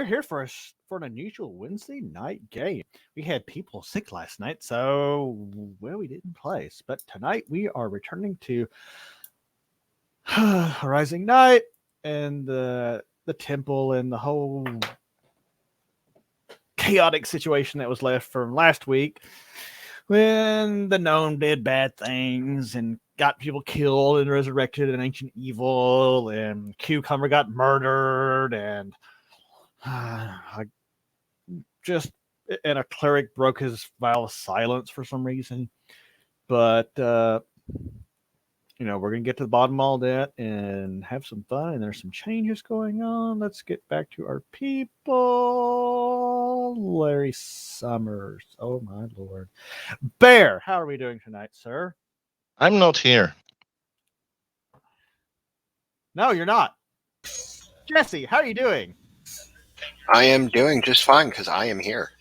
here for an unusual Wednesday night game. We had people sick last night, so we didn't play. But tonight we are returning to Rising Night and the temple and the whole chaotic situation that was left from last week when the gnome did bad things and got people killed and resurrected in ancient evil, and Cucumber got murdered, and a cleric broke his vow of silence for some reason. But we're gonna get to the bottom of all that and have some fun. And there's some changes going on. Let's get back to our people. Larry Summers. Oh my lord, Bear. How are we doing tonight, sir? I'm not here. No, you're not. Jesse, how are you doing? I am doing just fine because I am here.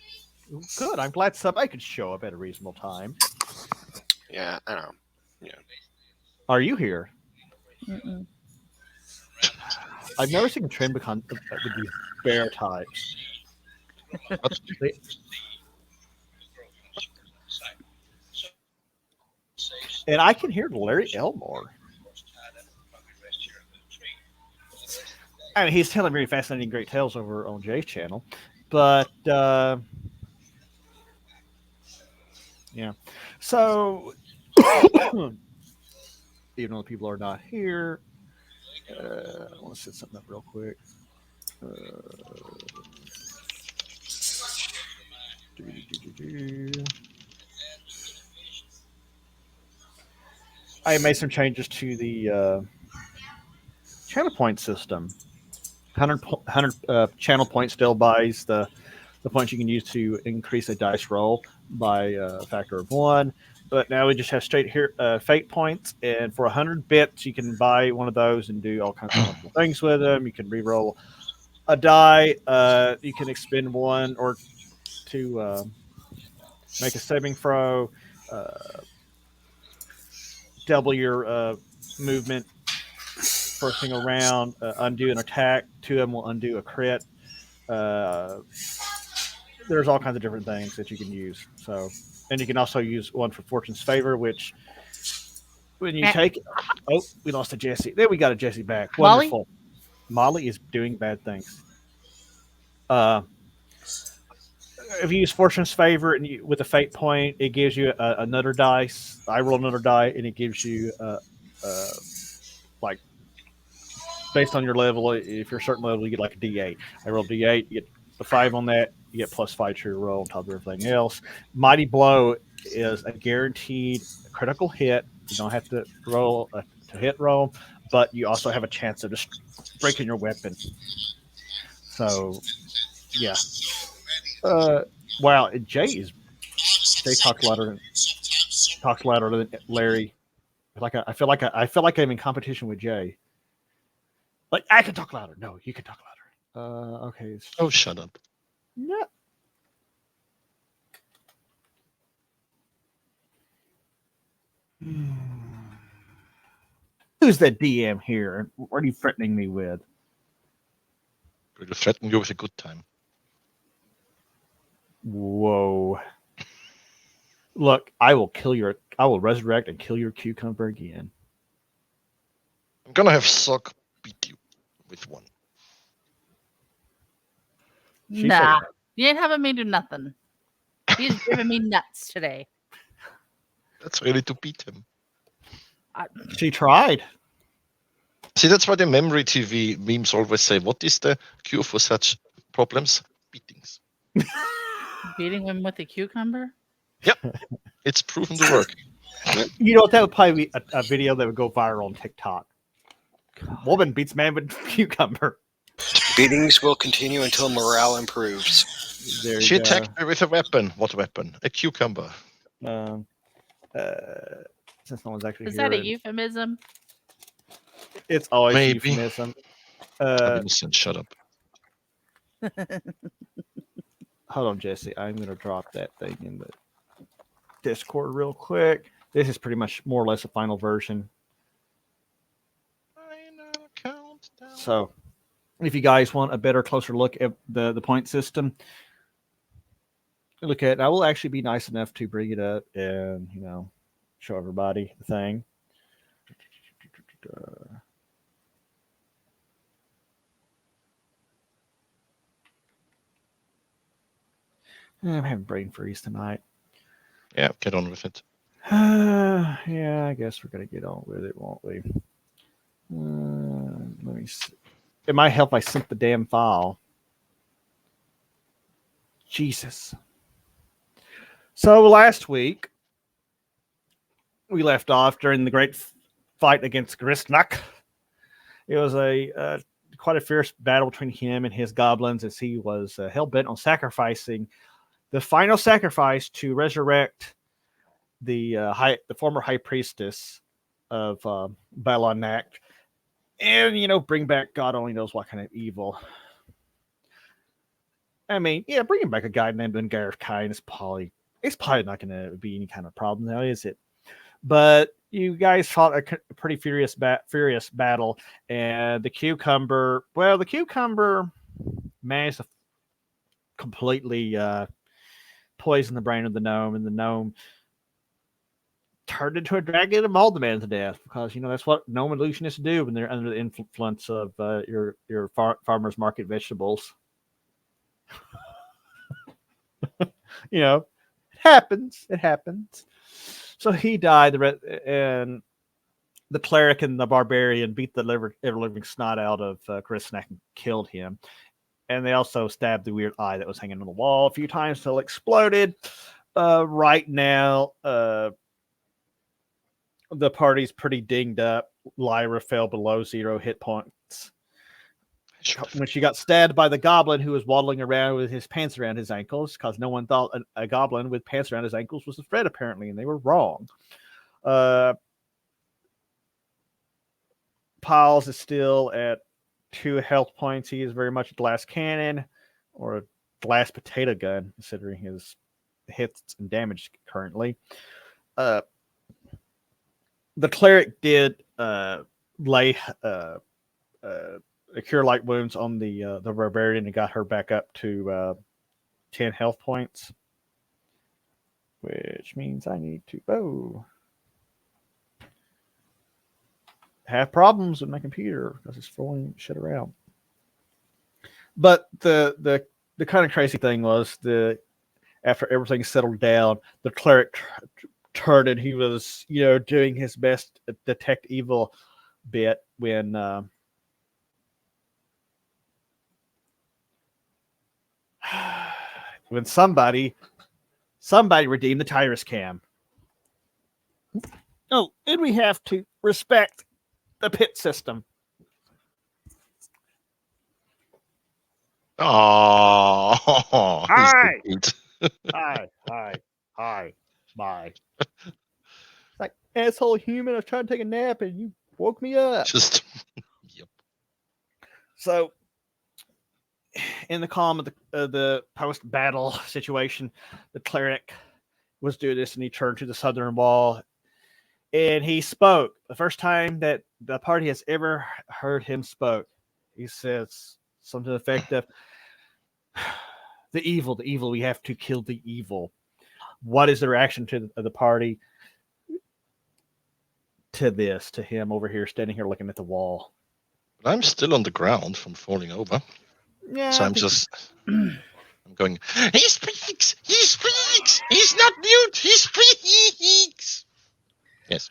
Good. I'm glad somebody could show up at a reasonable time. Yeah, I know. Yeah. Are you here? Mm-mm. I've never seen a trend with these bear types. And I can hear Larry Elmore. I mean, he's telling very fascinating, great tales over on Jay's channel. But, yeah. So, even though the people are not here, I want to set something up real quick. I made some changes to the channel point system. 100 channel point still buys the points you can use to increase a dice roll by a factor of 1. But now we just have straight here fate points, and for 100 bits, you can buy one of those and do all kinds of wonderful things with them. You can re-roll a die. You can expend one or to make a saving throw, double your movement first single round, undo an attack. 2 of them will undo a crit. There's all kinds of different things that you can use. So, and you can also use one for Fortune's Favor, which when you take, oh, we lost a Jesse. There, we got a Jesse back. Wonderful. Molly is doing bad things. If you use Fortune's Favor and with a fate point, it gives you another dice. I roll another die, and it gives you like based on your level. If you're a certain level, you get like a D8. I roll D8, you get a 5 on that. You get +5 to your roll on top of everything else. Mighty Blow is a guaranteed critical hit. You don't have to roll to hit roll, but you also have a chance of just breaking your weapon. So, yeah. Wow, Jay talks louder than Larry. I feel like I'm in competition with Jay. Like, I can talk louder. No, you can talk louder. Okay. Oh, shut up. No. Who's that DM here? What are you threatening me with? We're going to threaten you with a good time. Whoa. Look, I will resurrect and kill your cucumber again. I'm going to have Sock beat you with one. Nah, you ain't having me do nothing. He's giving me nuts today. That's really to beat him. She tried. See, that's why the memory TV memes always say, what is the cure for such problems? Beatings. Beating him with a cucumber? Yep. It's proven to work. You know, that would probably be a video that would go viral on TikTok. God. Woman beats man with cucumber. Beatings will continue until morale improves. She attacked me with a weapon. What weapon? A cucumber. Since no one's actually Is here, that a euphemism? It's always Maybe. a euphemism. I'm innocent. Shut up. Hold on, Jesse. I'm going to drop that thing in the Discord real quick. This is pretty much more or less a final version. Final countdown. So, if you guys want a better, closer look at the point system, look at. I will actually be nice enough to bring it up and show everybody the thing. I'm having brain freeze tonight. Yeah, get on with it. Yeah, I guess we're gonna get on with it, won't we? Let me see. It might help if I sync the damn file. Jesus. So last week we left off during the great fight against Grisnak. It was a quite a fierce battle between him and his goblins, as he was hell bent on sacrificing the final sacrifice to resurrect the former high priestess of Balanak, and bring back God only knows what kind of evil. I mean, yeah, bringing back a guy named Ungareth Kine is probably not going to be any kind of problem now, is it? But you guys fought a pretty furious battle, and the cucumber managed to completely poison the brain of the gnome, and the gnome turned into a dragon and mauled the man to death, because that's what gnome illusionists do when they're under the influence of your farmers market vegetables. It happens. So he died, and the cleric and the barbarian beat the ever-living snot out of Grisnak and killed him. And they also stabbed the weird eye that was hanging on the wall a few times till it exploded. Right now, the party's pretty dinged up. Lyra fell below 0 hit points when she got stabbed by the goblin who was waddling around with his pants around his ankles, because no one thought a goblin with pants around his ankles was a threat, apparently, and they were wrong. Piles is still at 2 health points. He is very much a glass cannon or a glass potato gun, considering his hits and damage currently. The cleric did lay a cure light wounds on the barbarian and got her back up to 10 health points, which means I need to have problems with my computer because it's throwing shit around. But the kind of crazy thing was after everything settled down, the cleric turned and he was doing his best to detect evil bit when somebody redeemed the Tyrus Cam. Oh, and we have to respect the pit system. Oh, Hi, bye. It's like, asshole human, I was trying to take a nap and you woke me up. Just, yep. So, in the calm of the post-battle situation, the cleric was doing this, and he turned to the southern wall, and he spoke. The first time that the party has ever heard him spoke. He says something to the effect of, the evil, we have to kill the evil. What is the reaction to the party to this, to him over here, standing here looking at the wall? I'm still on the ground from falling over. Yeah. So I'm going, he speaks! He's not mute! He speaks! Yes.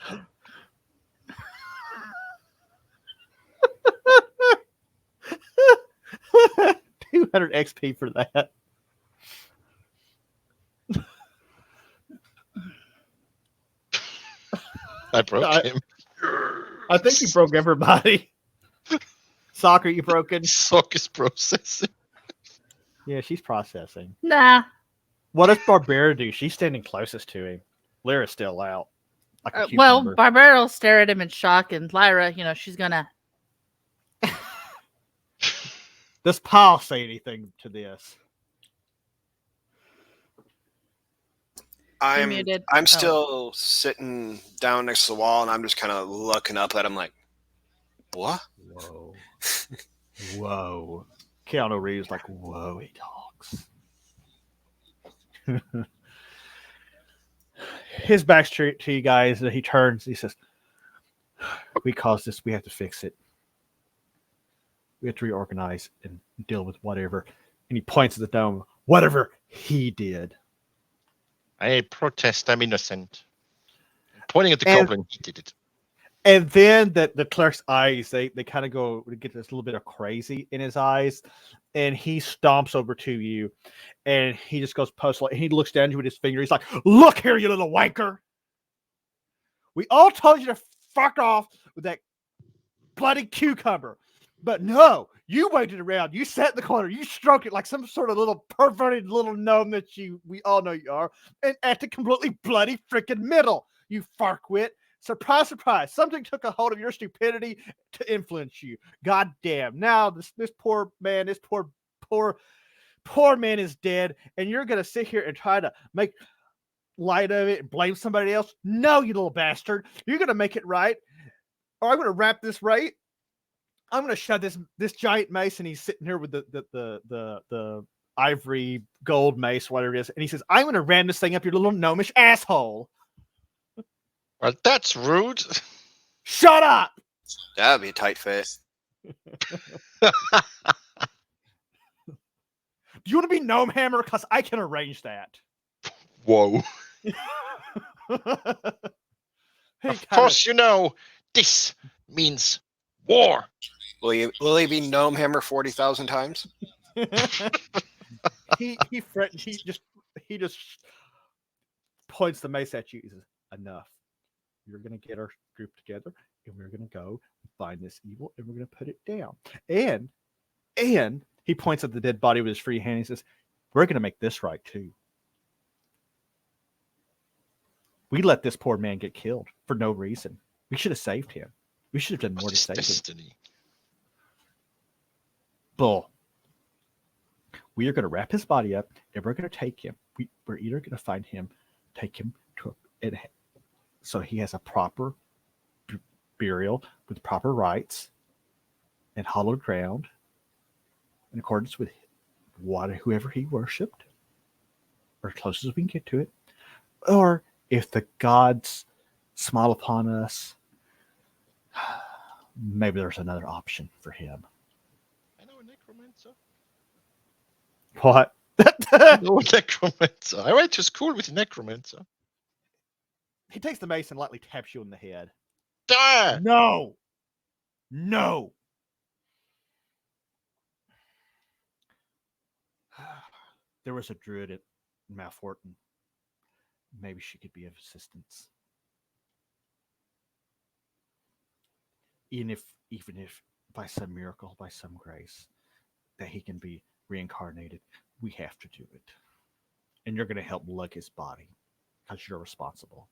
200 XP for that. I broke him. I think you broke everybody. Soccer, you broken? Sock is processing. Yeah, she's processing. Nah. What does Barbara do? She's standing closest to him. Lyra's still out. Like a Well, cucumber. Barbara will stare at him in shock, and Lyra, she's gonna. Does Paul say anything to this? I'm still sitting down next to the wall, and I'm just kind of looking up at him like, what? whoa. Keanu Reeves like, whoa, he talks. His back's to you guys, he turns, he says, we caused this, we have to fix it. We have to reorganize and deal with whatever. And he points at the dome, whatever he did. I protest, I'm innocent. Pointing at the goblin, he did it. And then the clerk's eyes, they kind of go, get this little bit of crazy in his eyes. And he stomps over to you. And he just goes postal. And he looks down at you with his finger. He's like, look here, you little wanker. We all told you to fuck off with that bloody cucumber. But no, you waited around. You sat in the corner. You stroked it like some sort of little perverted little gnome that we all know you are. And acted completely bloody freaking middle, you farquit. Surprise, surprise. Something took a hold of your stupidity to influence you. God damn. Now this poor man, this poor man is dead. And you're going to sit here and try to make light of it and blame somebody else? No, you little bastard. You're going to make it right. Or I'm going to wrap this right. I'm going to shove this giant mace, and he's sitting here with the ivory gold mace, whatever it is. And he says, I'm going to ram this thing up your little gnomish asshole. Well, that's rude. Shut up. That'd be a tight fit. Do you want to be Gnome Hammer? Because I can arrange that. Whoa. Of course, you know, this means war. Will he be Gnome Hammer 40,000 times? he just points the mace at you. He says, enough. You're going to get our group together, and we're going to go find this evil, and we're going to put it down. And he points at the dead body with his free hand. He says, we're going to make this right, too. We let this poor man get killed for no reason. We should have saved him. We should have done more to save him. Bull. We are going to wrap his body up, and we're going to take him. We're either going to find him, take him to so he has a proper burial with proper rites and hallowed ground in accordance with whoever he worshipped, or as close as we can get to it. Or if the gods smile upon us, maybe there's another option for him. I know a necromancer. What? I know a necromancer. I went to school with a necromancer. He takes the mace and lightly taps you in the head. Die! No! There was a druid at Malforton. Maybe she could be of assistance. Even if by some miracle, by some grace, that he can be reincarnated, we have to do it. And you're going to help lug his body because you're responsible.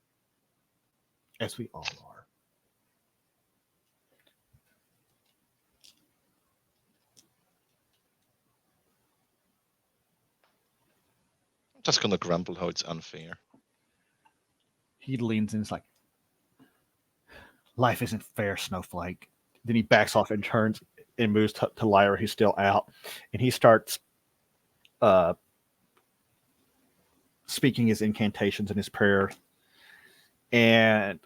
As we all are. I'm just going to grumble how it's unfair. He leans in, it's like, life isn't fair, Snowflake. Then he backs off and turns and moves to Lyra, who's still out. And he starts speaking his incantations and his prayer. And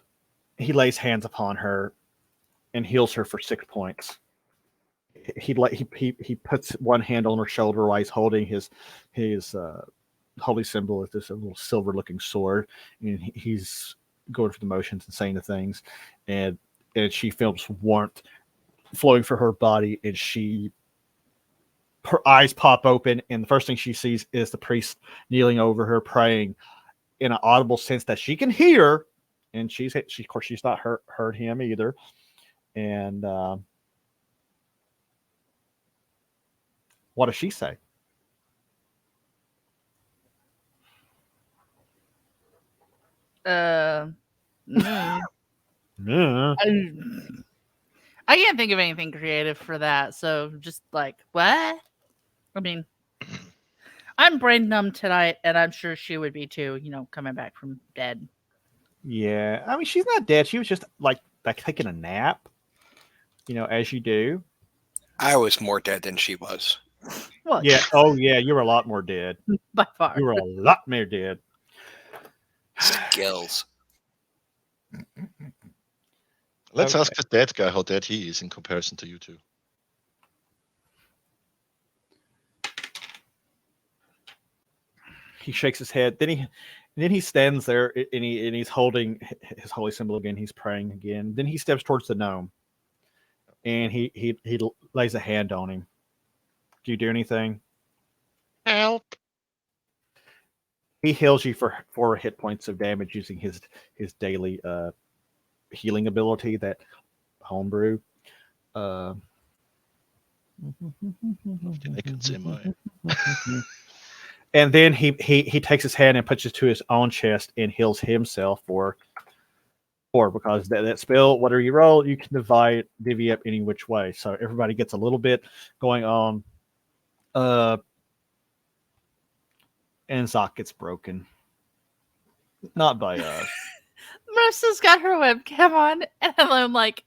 he lays hands upon her and heals her for 6 points. He puts one hand on her shoulder while he's holding his holy symbol with this little silver looking sword, and he's going through the motions and saying the things, and she feels warmth flowing from her body, and her eyes pop open, and the first thing she sees is the priest kneeling over her, praying in an audible sense that she can hear. And she's of course she's not heard him either. And what does she say? Yeah. I can't think of anything creative for that. So just like, what? I mean, I'm brain numb tonight, and I'm sure she would be too, coming back from dead. Yeah. I mean, she's not dead. She was just like taking a nap, as you do. I was more dead than she was. Well, Yeah. Oh, yeah. You were a lot more dead. by far. You were a lot more dead. Skills. Let's Okay. ask the dead guy how dead he is in comparison to you two. He shakes his head. Then he stands there and he's holding his holy symbol again. He's praying again. Then he steps towards the gnome, and he lays a hand on him. Do you do anything? Help! He heals you for 4 hit points of damage using his daily healing ability, that homebrew. I can say mine. And then he takes his hand and puts it to his own chest and heals himself for 4, because that spell, whatever you roll, you can divvy up any which way. So everybody gets a little bit going on. And Zoc gets broken. Not by us. Marissa's got her webcam on, and I'm like,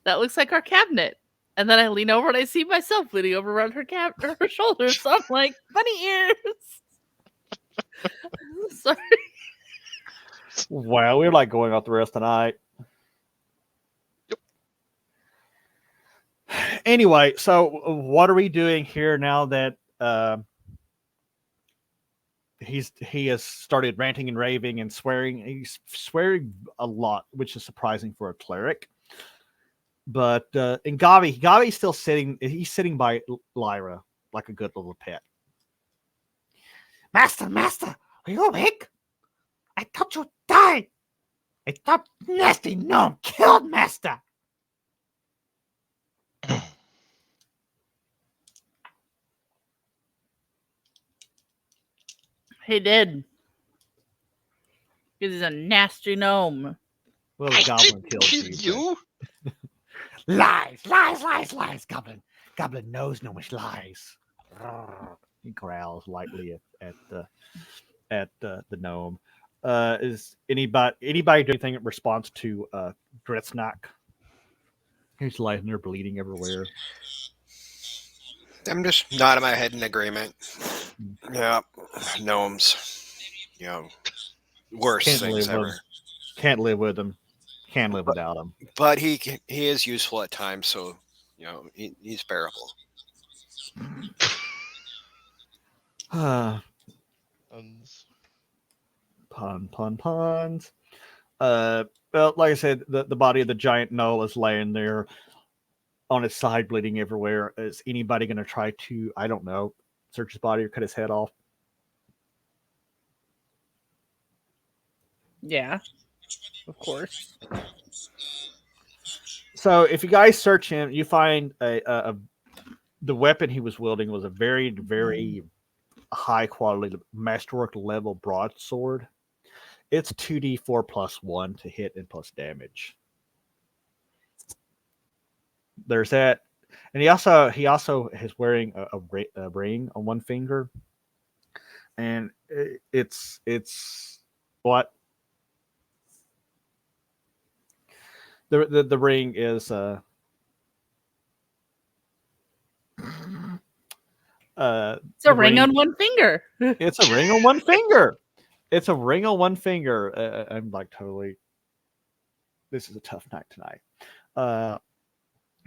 that looks like our cabinet. And then I lean over and I see myself leaning over around her her shoulders. So I'm like, bunny ears. Sorry. Wow, we're like going out the rest of the night. Yep. Anyway, so what are we doing here now that he has started ranting and raving and swearing? He's swearing a lot, which is surprising for a cleric. But and Gavi's still sitting. He's sitting by Lyra like a good little pet. Master, are you awake? I thought you died. I thought nasty gnome killed Master. He did. Because he's a nasty gnome. Well, the I goblin didn't killed kill you. you. Lies, goblin. Goblin knows no much lies. He growls lightly at the gnome. Is anybody do anything in response to Dretznak? He's lying there bleeding everywhere. I'm just nodding my head in agreement. Yeah, gnomes. You know, worst Can't things live ever. with Can't live with him. Can't live without him. But he is useful at times, so you know he's bearable. Puns. Well, like I said, the body of the giant gnoll is laying there on its side, bleeding everywhere. Is anybody going to try to, I don't know, search his body or cut his head off? Yeah. Of course. So if you guys search him, you find the weapon he was wielding was a very, very high quality masterwork level broadsword. It's 2d4 plus 1 to hit and plus damage. There's that, and he also is wearing a ring on one finger, and it's what the ring is. It's a ring on one finger. It's a ring on one finger. It's a ring on one finger. I'm like totally. This is a tough night tonight.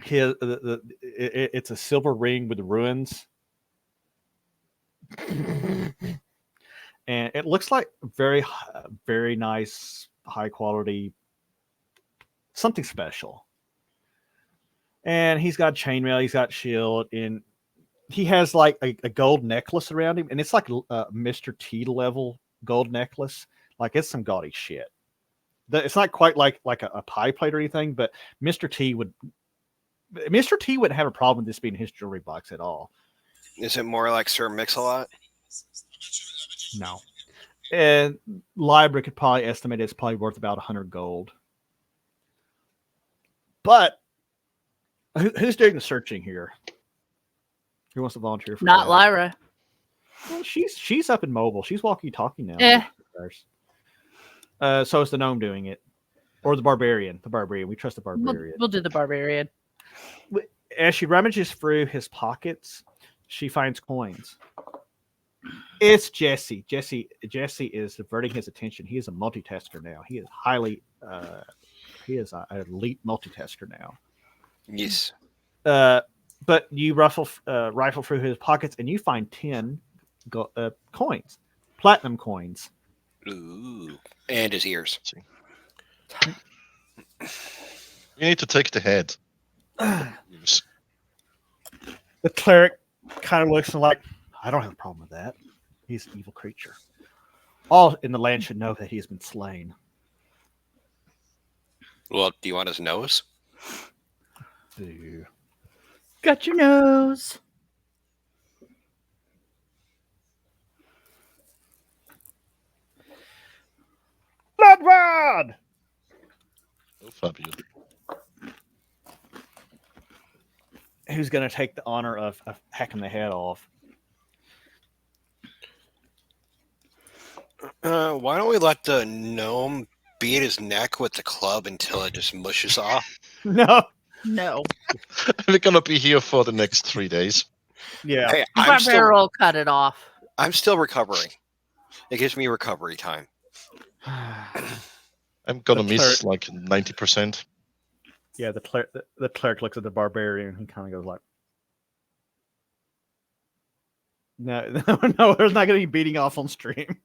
It's a silver ring with ruins, and it looks like very, very nice, high quality, something special. And he's got chainmail, he's got shield, and he has like a gold necklace around him, and it's like a Mr. T level gold necklace. Like it's some gaudy shit. It's not quite like a pie plate or anything, but Mr. T wouldn't have a problem with this being his jewelry box at all. Is it more like Sir Mix-a-Lot? No. And Libra could probably estimate it's probably worth about 100 gold. But who's doing the searching here? Who wants to volunteer for Not that? Lyra. Well, she's up and mobile. She's walkie-talkie now. So is the gnome doing it. Or the barbarian. We trust the barbarian. We'll do the barbarian. as she rummages through his pockets, she finds coins. It's Jesse. Jesse is diverting his attention. He is a multitasker now. He is highly, he is an elite multitasker now. Yes. But you rifle through his pockets and you find 10 coins, platinum coins. Ooh. And his ears. You need to take the head. Use. The cleric kind of looks like, I don't have a problem with that. He's an evil creature. All in the land should know that he has been slain. Well, do you want his nose? Ew. Got your nose. Bloodrod! Oh, Fabio. Who's going to take the honor of hacking the head off? Why don't we let the gnome beat his neck with the club until it just mushes off? No. No. We're gonna be here for the next 3 days. Yeah. Hey, Barbara will cut it off. I'm still recovering. It gives me recovery time. I'm gonna miss like 90%. Yeah, the cleric looks at the barbarian and he kind of goes like, no, no, there's not going to be beating off on stream.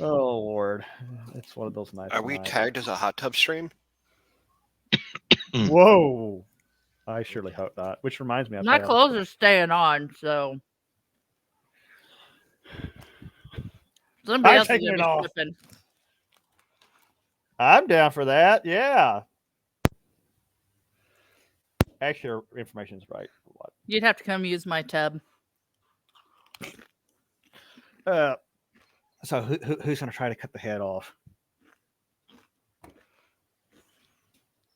Oh, Lord. It's one of those nights. Are we tagged as a hot tub stream? Whoa. I surely hope not. Which reminds me, My clothes are staying on, so. Somebody else is taking gonna it be off. slipping. I'm down for that. Yeah. Actually, your information's right. What? You'd have to come use my tub. So who's going to try to cut the head off?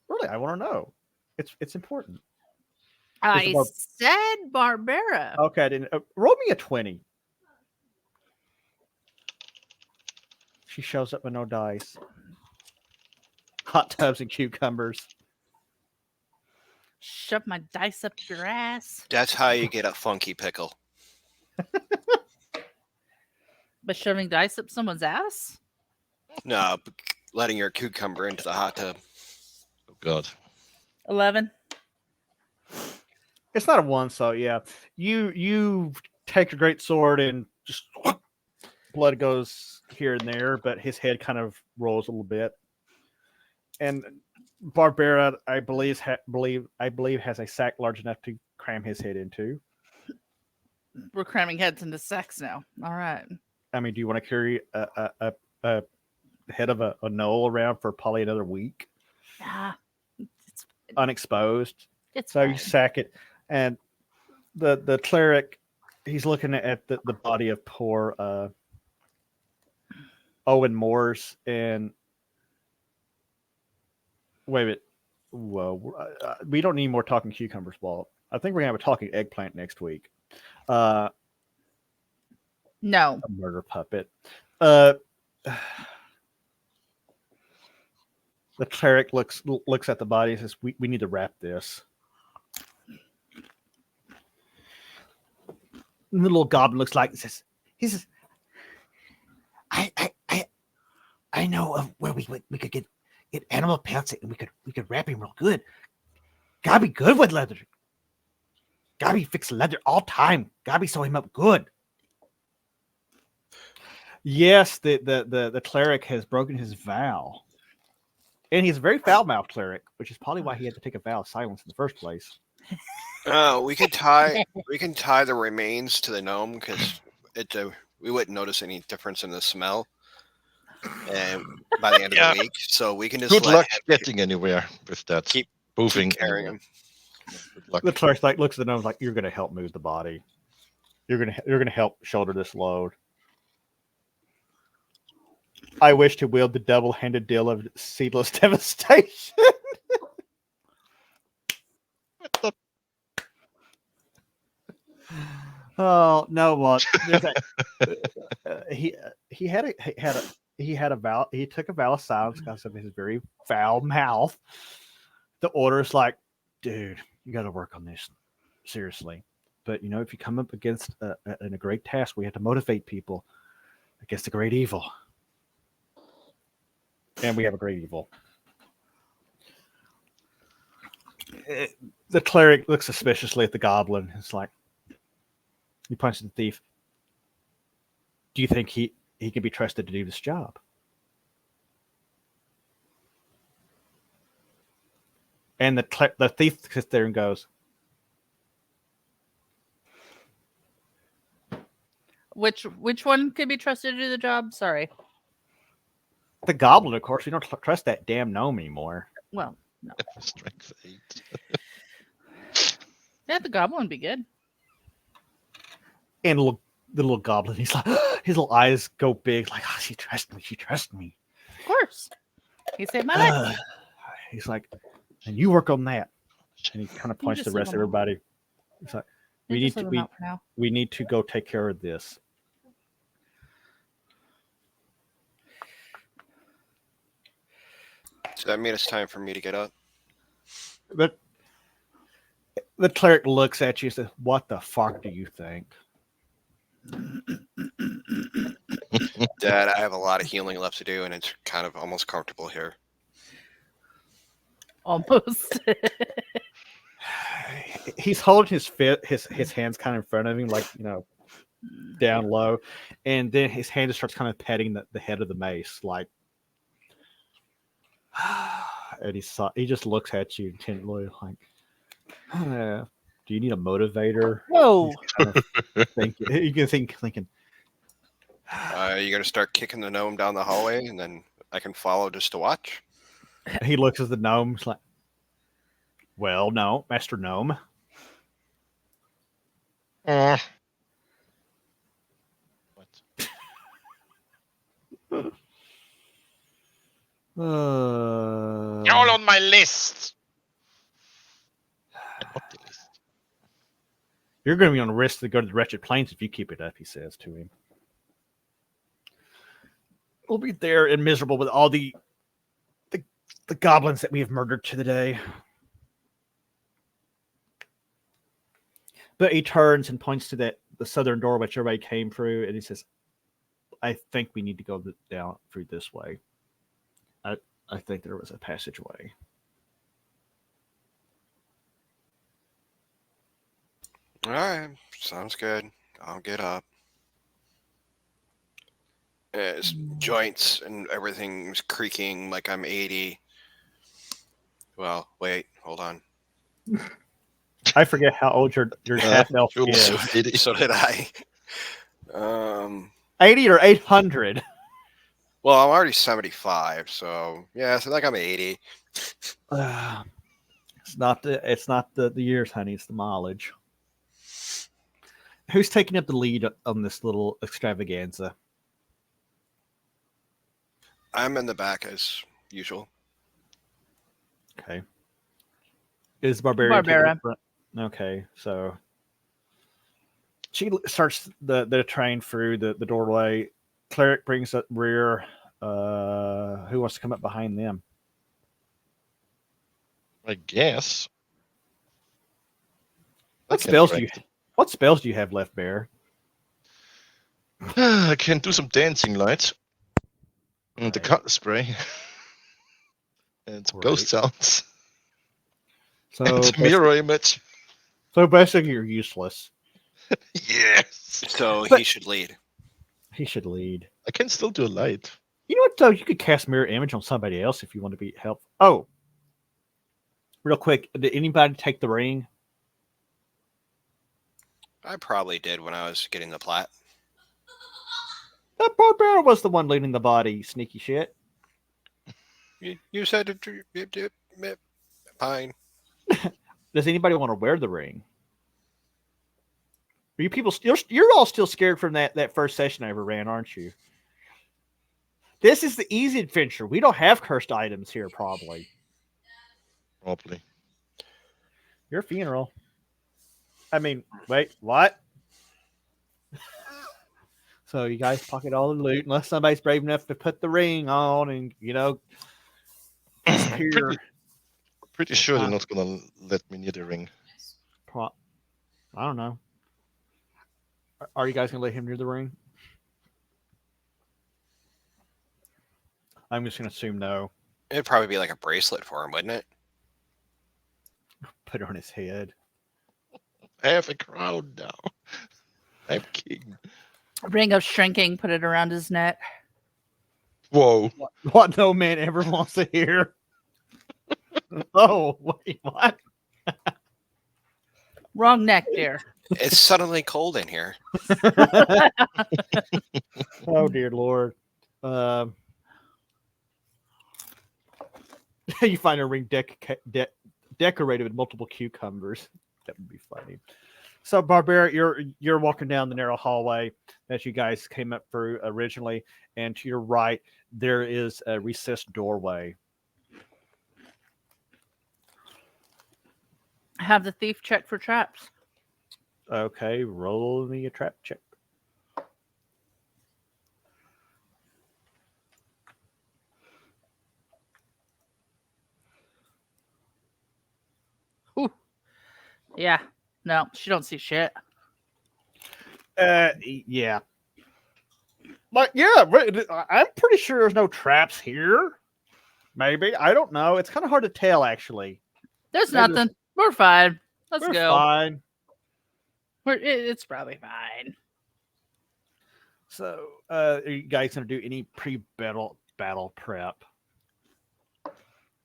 Really, I want to know. It's important. I said Barbara. Okay, I didn't. Roll me a 20. She shows up with no dice. Hot tubs and cucumbers. Shove my dice up your ass. That's how you get a funky pickle. But shoving dice up someone's ass? No, letting your cucumber into the hot tub. Oh God. 11. It's not a 1, so yeah. You take a great sword and just blood goes here and there, but his head kind of rolls a little bit. And Barbara, I believe has a sack large enough to cram his head into. We're cramming heads into sacks now. All right. I mean, do you want to carry a head of a knoll around for probably another week? Yeah. Unexposed. It's So you sack it, and the cleric, he's looking at the body of poor Owen Morse, and wait a minute. Whoa, we don't need more talking cucumbers, Walt. I think we're gonna have a talking eggplant next week. No. A murder puppet. The cleric looks at the body and says, "We need to wrap this." And the little goblin looks like he says, I know of where we could get animal pelts and we could wrap him real good. Gotta be good with leather. Gotta be fix leather all time. Gotta be sew him up good. Yes, the cleric has broken his vow. And he's a very foul-mouthed cleric, which is probably why he had to take a vow of silence in the first place. We can tie the remains to the gnome because we wouldn't notice any difference in the smell. And by the end of the week, so we can just Good luck getting anywhere with that. Keep moving, carrying him. Good luck. The clerk looks at the gnome like, "You're going to help move the body. You're going to help shoulder this load." I wish to wield the double-handed deal of seedless devastation. Oh no! What he had he took a vow of silence because of his very foul mouth. The order's like, dude, you got to work on this seriously. But if you come up against a great task, we have to motivate people against the great evil, and we have a great evil. The cleric looks suspiciously at the goblin. It's like he punches the thief. Do you think he can be trusted to do this job? And the thief sits there and goes, Which one could be trusted to do the job? Sorry. the goblin, of course. You don't trust that damn gnome anymore. Well, no. Strength 8. Yeah, the goblin would be good. And the little goblin, he's like, his little eyes go big, like, oh, she trusts me. Of course. He saved my life. He's like, and you work on that. And he kind of points to just the rest of leave him everybody. He's like, You just leave him out for now. we need to go take care of this. So that mean it's time for me to get up? But the cleric looks at you and says, what the fuck do you think? Dad, I have a lot of healing left to do, and it's kind of almost comfortable here. Almost. He's holding his hands kind of in front of him, like, down low. And then his hand just starts kind of patting the head of the mace, like, and he just looks at you intently, like, do you need a motivator? Whoa. You can thinking. You're going to start kicking the gnome down the hallway, and then I can follow just to watch? He looks at the gnome. He's like, well, no, Master Gnome. What? You're all on my list. Not the list. You're going to be on the risk to go to the wretched plains if you keep it up, he says to him. We'll be there and miserable with all the goblins that we have murdered today. But he turns and points to the southern door which everybody came through, and he says, I think we need to go down through this way. I think there was a passageway. All right, sounds good. I'll get up. His joints and everything's creaking like I'm 80. Well, wait, hold on. I forget how old your half elf you're is. also 80. So did I. 80 or 800? Well, I'm already 75, so yeah, so like I'm 80. It's not the years, honey. It's the mileage. Who's taking up the lead on this little extravaganza? I'm in the back as usual. Okay. Is Barbarian taking the front? Okay, so she starts the train through the doorway. Cleric brings up rear. Who wants to come up behind them? I guess. What spells do you have left, Bear? I can do some dancing lights. And the cut spray. And some ghost sounds. So And the mirror image. So basically, you're useless. Yes. So But- he should lead. He should lead. I can still do a light. You know what, though? You could cast mirror image on somebody else if you want to be helpful. Oh, real quick, did anybody take the ring? I probably did when I was getting the plat. That barbarian was the one leading the body, sneaky shit. You said it. Fine. Does anybody want to wear the ring? Are you people? You're all still scared from that first session I ever ran, aren't you? This is the easy adventure. We don't have cursed items here, probably. Probably. Your funeral. I mean, wait, what? So you guys pocket all the loot, unless somebody's brave enough to put the ring on and disappear. Pretty sure they're not gonna let me near the ring. I don't know. Are you guys gonna let him near the ring? I'm just gonna assume no. It'd probably be like a bracelet for him, wouldn't it? Put it on his head. I have a crown now. I'm king. Ring of shrinking, put it around his neck. Whoa. What no man ever wants to hear. Oh, wait, what? Wrong neck, dear. It's suddenly cold in here. Oh dear Lord. You find a ring decorated with multiple cucumbers. That would be funny. So, Barbara, you're walking down the narrow hallway that you guys came up through originally, and to your right there is a recessed doorway. Have the thief check for traps. Okay, roll me a trap check. Yeah. No, she don't see shit. Yeah. But yeah, I'm pretty sure there's no traps here. Maybe. I don't know. It's kind of hard to tell, actually. There's nothing. We're fine. Let's We're go. fine. It's probably fine. So, are you guys going to do any pre-battle prep?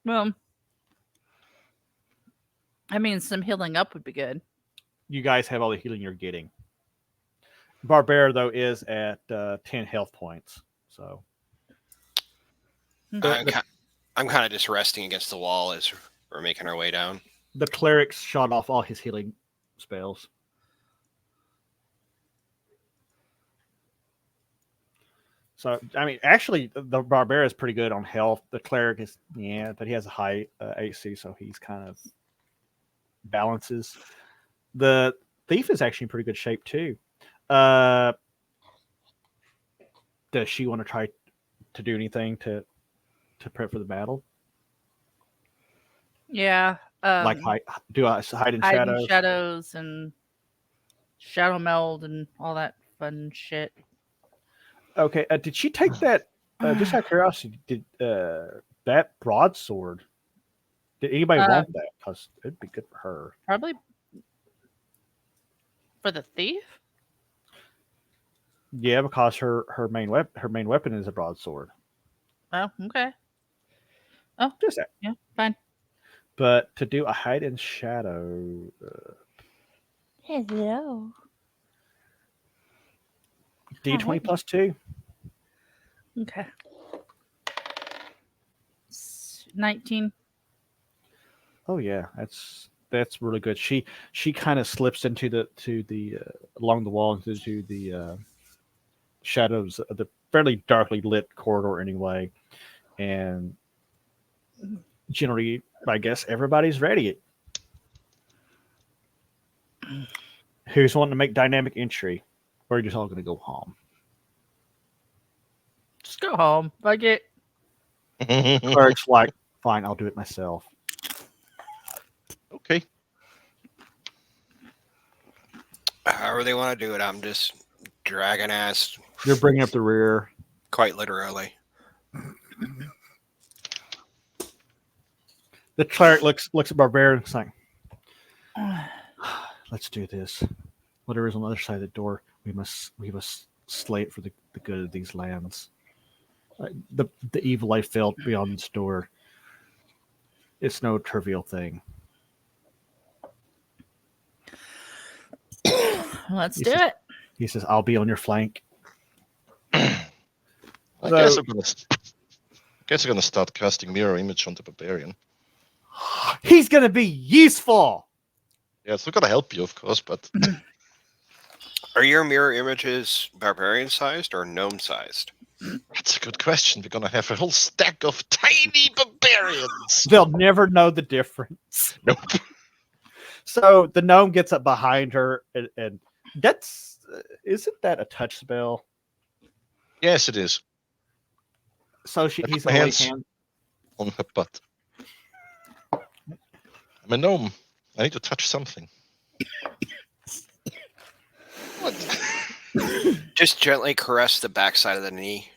Well, I mean, some healing up would be good. You guys have all the healing you're getting. Barbara, though, is at 10 health points. So, I'm kind of just resting against the wall as we're making our way down. the cleric shot off all his healing spells. So, I mean, actually, the Barbara is pretty good on health. The cleric is, but he has a high AC, so he's kind of balances. The thief is actually in pretty good shape, too. Does she want to try to do anything to prep for the battle? Yeah. Like hide in hide shadows? in shadows and shadow meld and all that fun shit. Okay. Did she take that? Just out of curiosity, did that broadsword? Did anybody want that? Because it'd be good for her. Probably for the thief. Yeah, because her main weapon is a broadsword. Oh, okay. Oh, Just that. yeah, fine. But to do a hide in shadow, Hello. D20 plus 2. Okay. 19. Oh yeah, that's really good. She kind of slips into the along the wall into the shadows of the fairly darkly lit corridor anyway, and generally, I guess everybody's ready. Who's wanting to make dynamic entry, or are you just all going to go home? Just go home. Fuck it. Cleric's like, fine, I'll do it myself. Okay. However they want to do it, I'm just dragging ass, You're bringing up the rear. quite literally. The cleric looks at Barbarian and is like, let's do this. Whatever is on the other side of the door, we must slay it for the good of these lands. The evil I felt beyond this door, it's no trivial thing. Let's do it. He says, I'll be on your flank. I guess I'm gonna start casting mirror image on the barbarian. He's going to be useful. Yeah, it's not gonna help you, of course, but Are your mirror images barbarian sized or gnome sized? that's a good question. We're gonna have a whole stack of tiny barbarians. They'll never know the difference. Nope. So the gnome gets up behind her, and that's isn't that a touch spell? Yes, it is. So I put he's my gonna lay hands- hands. On her butt. I'm a gnome. I need to touch something. What? Just gently caress the backside of the knee.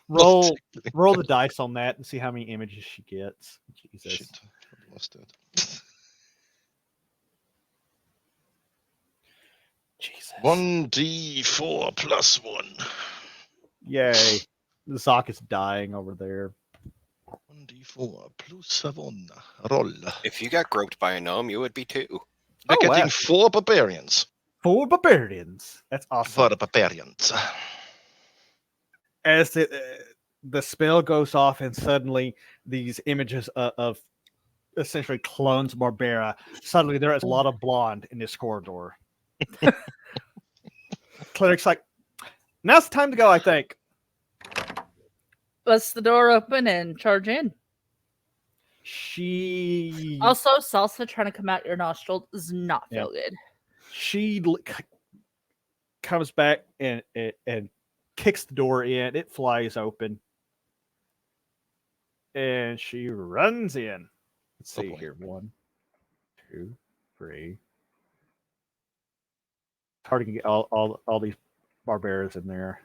Roll the dice on that and see how many images she gets. Jesus. Shit. I lost it. Jesus. 1d4 plus 1. Yay. The sock is dying over there. 1d4 plus 7. Roll. If you got groped by a gnome, you would be too. We're Oh, getting wow. 4 barbarians. 4 barbarians. That's awesome. 4 barbarians. As the spell goes off, and suddenly these images of essentially clones of Barbara, suddenly there is a lot of blonde in this corridor. Cleric's like, now's the time to go, I think. Bust the door open and charge in. She Also, salsa trying to come out your nostril does not feel good. she comes back and kicks the door in. It flies open, and she runs in. Let's see boy. here. 1, 2, 3. It's hard to get all these barbarians in there.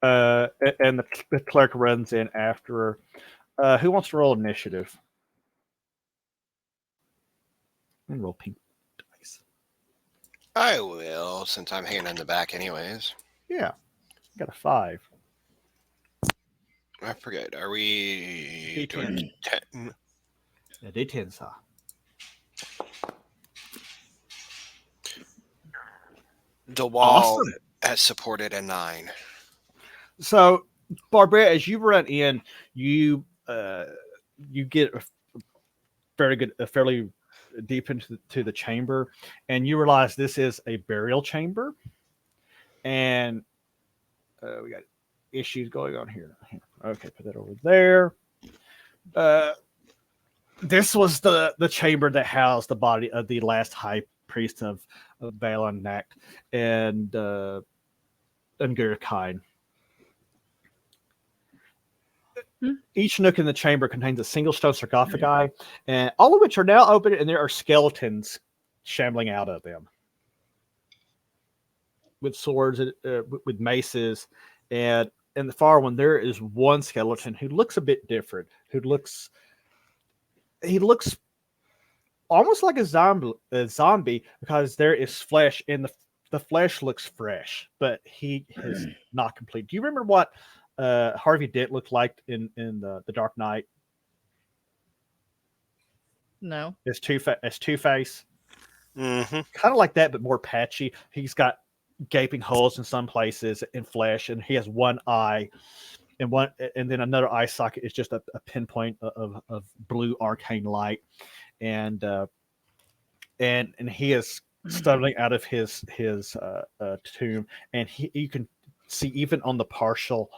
And the clerk runs in after her. Who wants to roll initiative? And roll pink dice. I will, since I'm hanging in the back anyways. Yeah, got a 5. I forget. Are we doing 10? Yeah, D10, sir. The wall Awesome. has supported a 9. So, Barbara, as you run in, you get a fairly deep into the chamber, and you realize this is a burial chamber, and we got issues going on here. Okay, put that over there. This was the chamber that housed the body of the last high priest of Balon Nacht and Gurkine. Each nook in the chamber contains a single stone sarcophagi, and all of which are now open, and there are skeletons shambling out of them with swords, with maces, and in the far one there is one skeleton who looks a bit different. He looks almost like a zombie because there is flesh, and the flesh looks fresh, but he is not complete. Do you remember what Harvey Dent looked like in the Dark Knight? No. As Two-Face, Mm-hmm. kind of like that, but more patchy. He's got gaping holes in some places in flesh, and he has one eye, and then another eye socket is just a pinpoint of blue arcane light, and he is stumbling out of his tomb, and you can see even on the partial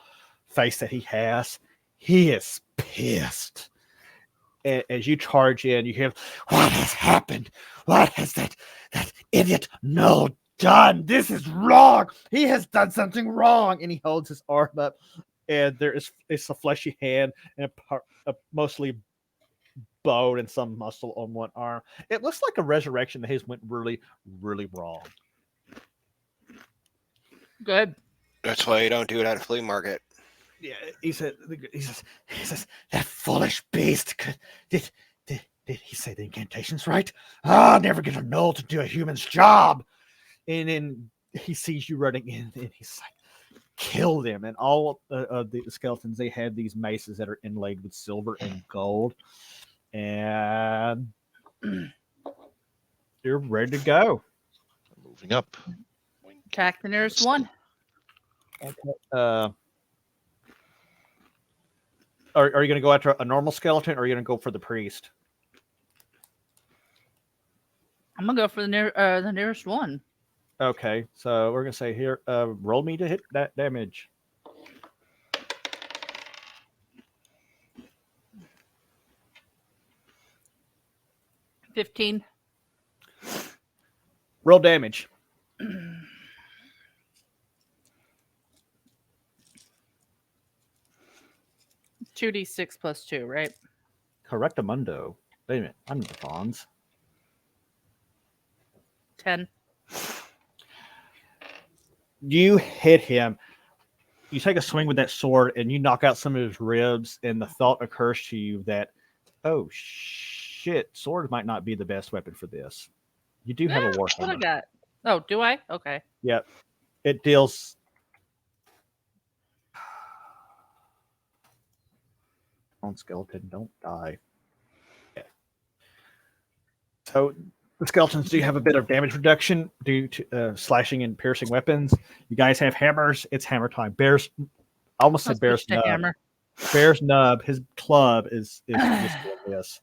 face that he is pissed. As you charge in, you hear, "What has happened? What has that idiot Null done? This is wrong. He has done something wrong." And he holds his arm up, and it's a fleshy hand and a mostly bone and some muscle on one arm. It looks like a resurrection that has went really, really wrong. Good. That's why you don't do it at a flea market. Yeah, he says, that foolish beast. Did he say the incantations right? I'll never get a Null to do a human's job. And then he sees you running in, and he's like, kill them. And all of the skeletons, they have these maces that are inlaid with silver and gold. And you're ready to go. Moving up. Attack the nearest one. Okay. Are you going to go after a normal skeleton, or are you going to go for the priest? I'm gonna go for the nearest one. Okay, so we're going to say here, roll me to hit that damage. 15. Roll damage. 2d6 plus 2, right? Correctamundo. Wait a minute. I'm the Fonz. 10. You hit him. You take a swing with that sword and you knock out some of his ribs, and the thought occurs to you that, oh shit, sword might not be the best weapon for this. You do have a What I warhammer. got? Oh, do I? Okay. Yep. It deals. On skeleton, don't die. Yeah. So the skeletons do have a bit of damage reduction due to slashing and piercing weapons. You guys have hammers. It's hammer time. Bear's, I almost said Bear's nub. Hammer. Bear's nub. His club is just doing this.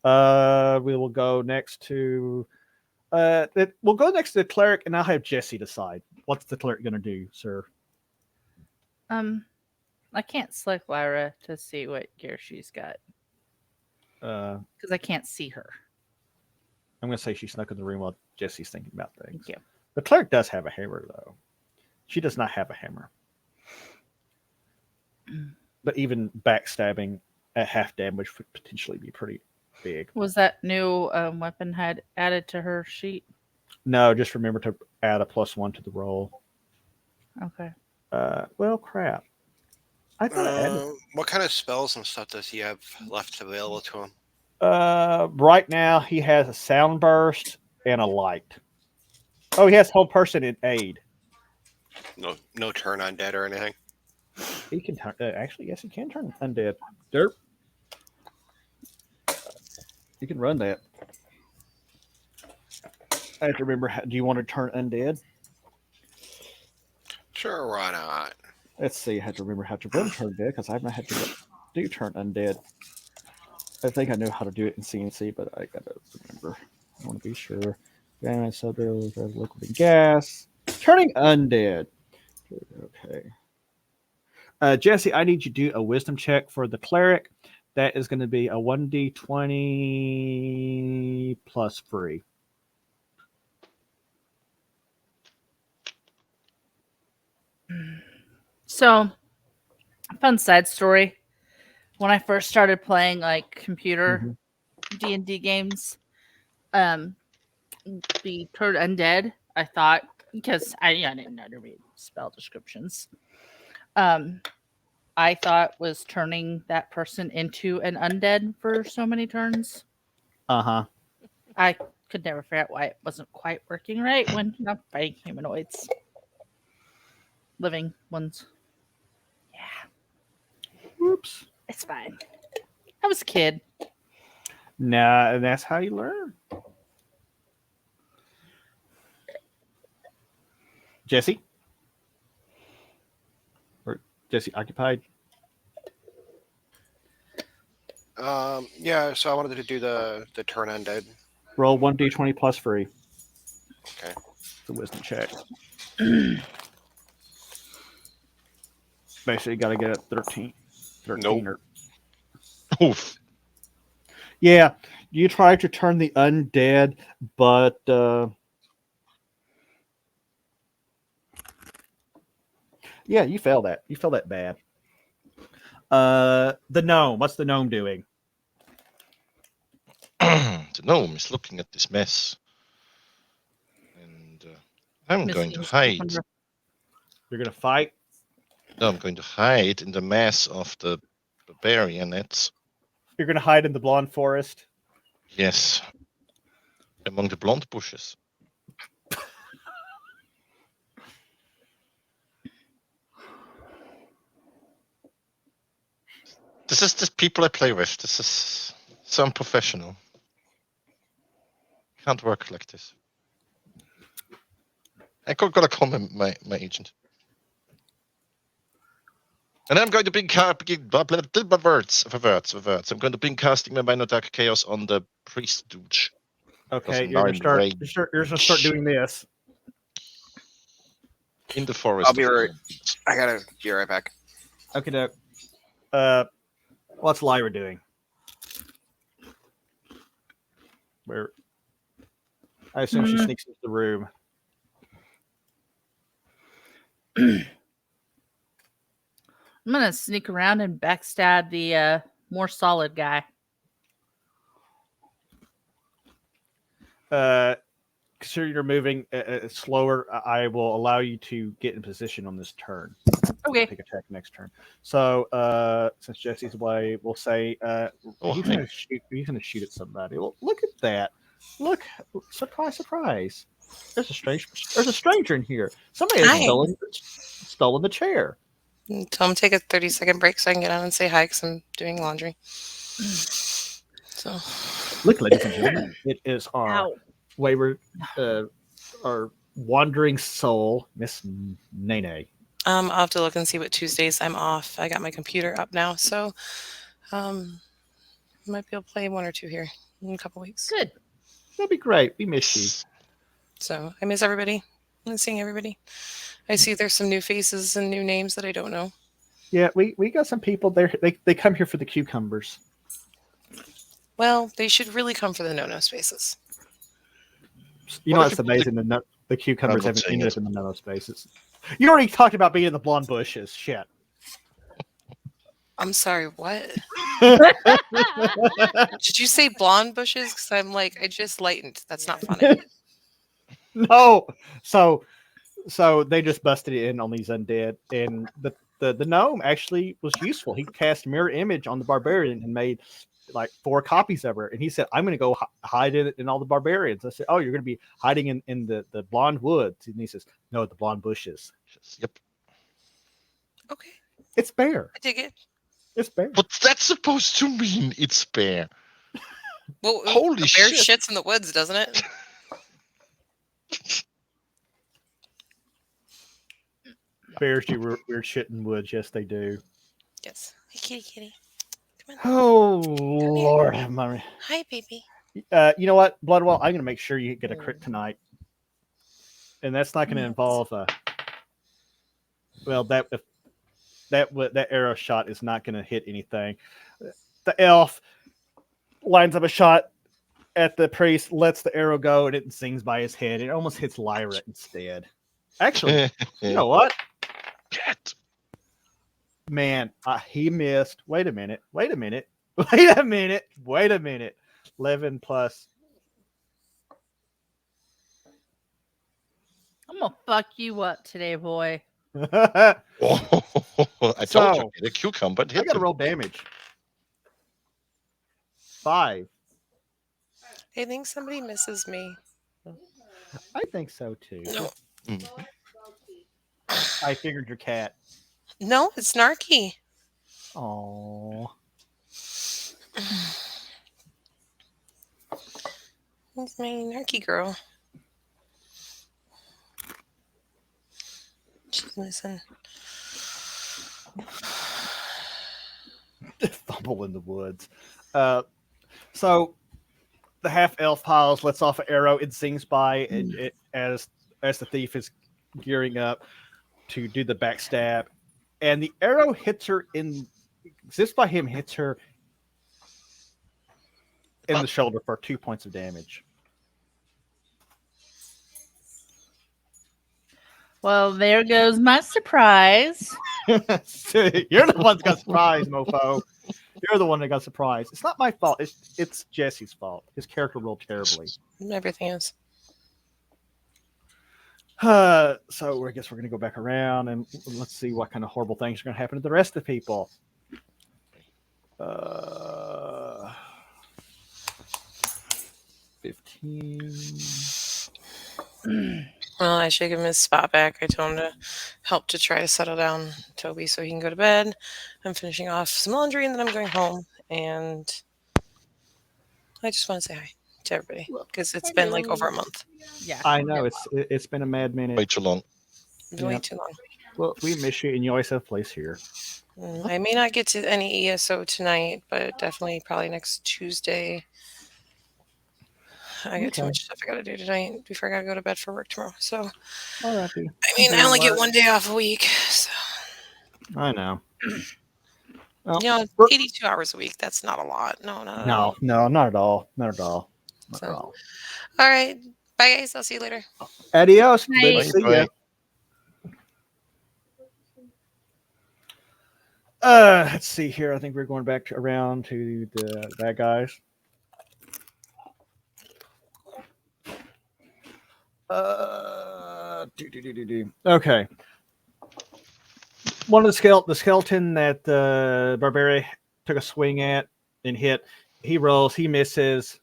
We will go next to. We'll go next to the cleric, and I'll have Jesse decide. What's the cleric going to do, sir? I can't select Lyra to see what gear she's got because I can't see her. I'm going to say she snuck in the room while Jesse's thinking about things. Thank you. The cleric does have a hammer, though. She does not have a hammer. But even backstabbing at half damage would potentially be pretty big. Was that new weapon had added to her sheet? No, just remember to add a +1 to the roll. Okay. Well, crap. I thought I added. What kind of spells and stuff does he have left available to him? Right now he has a sound burst and a light. Oh, he has hold person in aid. No turn on dead or anything. He can turn. Actually, yes, he can turn undead. Derp. You can run that. I have to remember. Do you want to turn undead? Sure, why not? Let's see. I have to remember how to run turn dead because I've not had to do turn undead. I think I know how to do it in CNC, but I gotta remember. I want to be sure. Damage subbarrel, liquid and gas. Turning undead. Okay. Jesse, I need you to do a wisdom check for the cleric. That is going to be a 1d20 plus free. So, fun side story. When I first started playing like computer D&D games, the turn undead, I thought, because I didn't know to read spell descriptions. I thought was turning that person into an undead for so many turns. Uh-huh. I could never figure out why it wasn't quite working right when I'm fighting humanoids. Living ones. Yeah. Whoops. It's fine. I was a kid. Nah, and that's how you learn. Jesse? Or Jesse occupied? Yeah, so I wanted to do the turn undead. Roll 1d20 plus free. Okay. The wisdom check. Basically, got to get a 13. 13 Nope. or... Oof. Yeah, you try to turn the undead, but yeah, you fail that. You fail that bad. The gnome. What's the gnome doing? The gnome is looking at this mess. And I'm going to hide. You're going to fight? No, I'm going to hide in the mass of the barbarianettes. You're going to hide in the blonde forest? Yes. Among the blonde bushes. This is the people I play with. This is so unprofessional. Can't work like this. I gotta call my agent. And I'm going to bring words. I'm going to bring casting my Minor Dark Chaos on the priest douche. Okay, you're going to start doing this. In the forest. I'll be right. I gotta be right back. Okay, Doc. What's Lyra doing? Where I assume she sneaks into the room. I'm gonna sneak around and backstab the more solid guy. Consider you're moving slower. I will allow you to get in position on this turn. Okay. Take attack next turn. So since Jesse's away, we'll say he's going to shoot. He's going to shoot at somebody. Well, look at that! Look, surprise, surprise! There's a stranger in here. Somebody has stolen the chair. Tell him to take a 30-second break so I can get on and say hi because I'm doing laundry. So, look, ladies and gentlemen, it is our wayward, our wandering soul, Miss Nene. I'll have to look and see what Tuesdays I'm off. I got my computer up now, so might be able to play 1 or 2 here in a couple weeks. Good. That'd be great. We miss you. So I miss everybody. I'm seeing everybody. I see there's some new faces and new names that I don't know. Yeah, we got some people there. They come here for the cucumbers. Well, they should really come for the no-no spaces. You know what's amazing? The cucumbers haven't ended up in the no-no spaces. You already talked about being in the blonde bushes. Shit. I'm sorry, what? Did you say blonde bushes? Because I'm like, I just lightened. That's not funny. No. So they just busted it in on these undead, and the gnome actually was useful. He cast mirror image on the barbarian and made like 4 copies of her, and he said, "I'm going to go hide in all the barbarians." I said, "Oh, you're going to be hiding in the blonde woods," and he says, "No, the blonde bushes." Yep. Okay. It's bear. I dig it. It's bear. What's that supposed to mean? It's bear. Well, Holy bear shit! shits in the woods, doesn't it? Bears do weird shit in woods. Yes, they do. Yes. Hey, kitty. Come on. Oh, Lord have mercy. Hi, baby. You know what, Bloodwell? I'm going to make sure you get a crit tonight, and that's not going to involve that arrow shot is not going to hit anything. The elf lines up a shot at the priest, lets the arrow go, and it sings by his head. It almost hits Lyra instead. Actually, you know what? Cat. Man, he missed. Wait a minute. 11 plus. I'm gonna fuck you up today, boy. I told you, the cucumber. I got to roll damage. 5. I think somebody misses me. I think so too. No. Mm-hmm. I figured your cat. No, it's Narky. Oh. It's my Narky girl. She's missing. Fumble in the woods. So the half elf piles, lets off an arrow. It sings by as the thief is gearing up to do the backstab, and the arrow hits her hits her in the shoulder for 2 points of damage. Well, there goes my surprise. You're the one that got surprised, mofo. You're the one that got surprised. It's not my fault. It's Jesse's fault. His character rolled terribly. Everything is. So I guess we're going to go back around and let's see what kind of horrible things are going to happen to the rest of the people. 15. Well, I should give him his spot back. I told him to help to try to settle down Toby so he can go to bed. I'm finishing off some laundry and then I'm going home. And I just want to say hi to everybody because it's been like over a month. Yeah, I know it's been a mad minute. Way too long. Way too long. Well, we miss you, and you always have a place here. I may not get to any ESO tonight, but definitely probably next Tuesday. I got too much stuff I got to do tonight before I got to go to bed for work tomorrow. So, I mean, I only get 1 day off a week. So. I know. Well, 82 hours a week. That's not a lot. No, not at all. Not at all. So, wrong. all right. Bye, guys. I'll see you later. Adios. Bye. Good to see Bye. you. Let's see here. I think we're going back around to the bad guys. Okay. One of the skeleton that Barbarian took a swing at and hit. He rolls. He misses.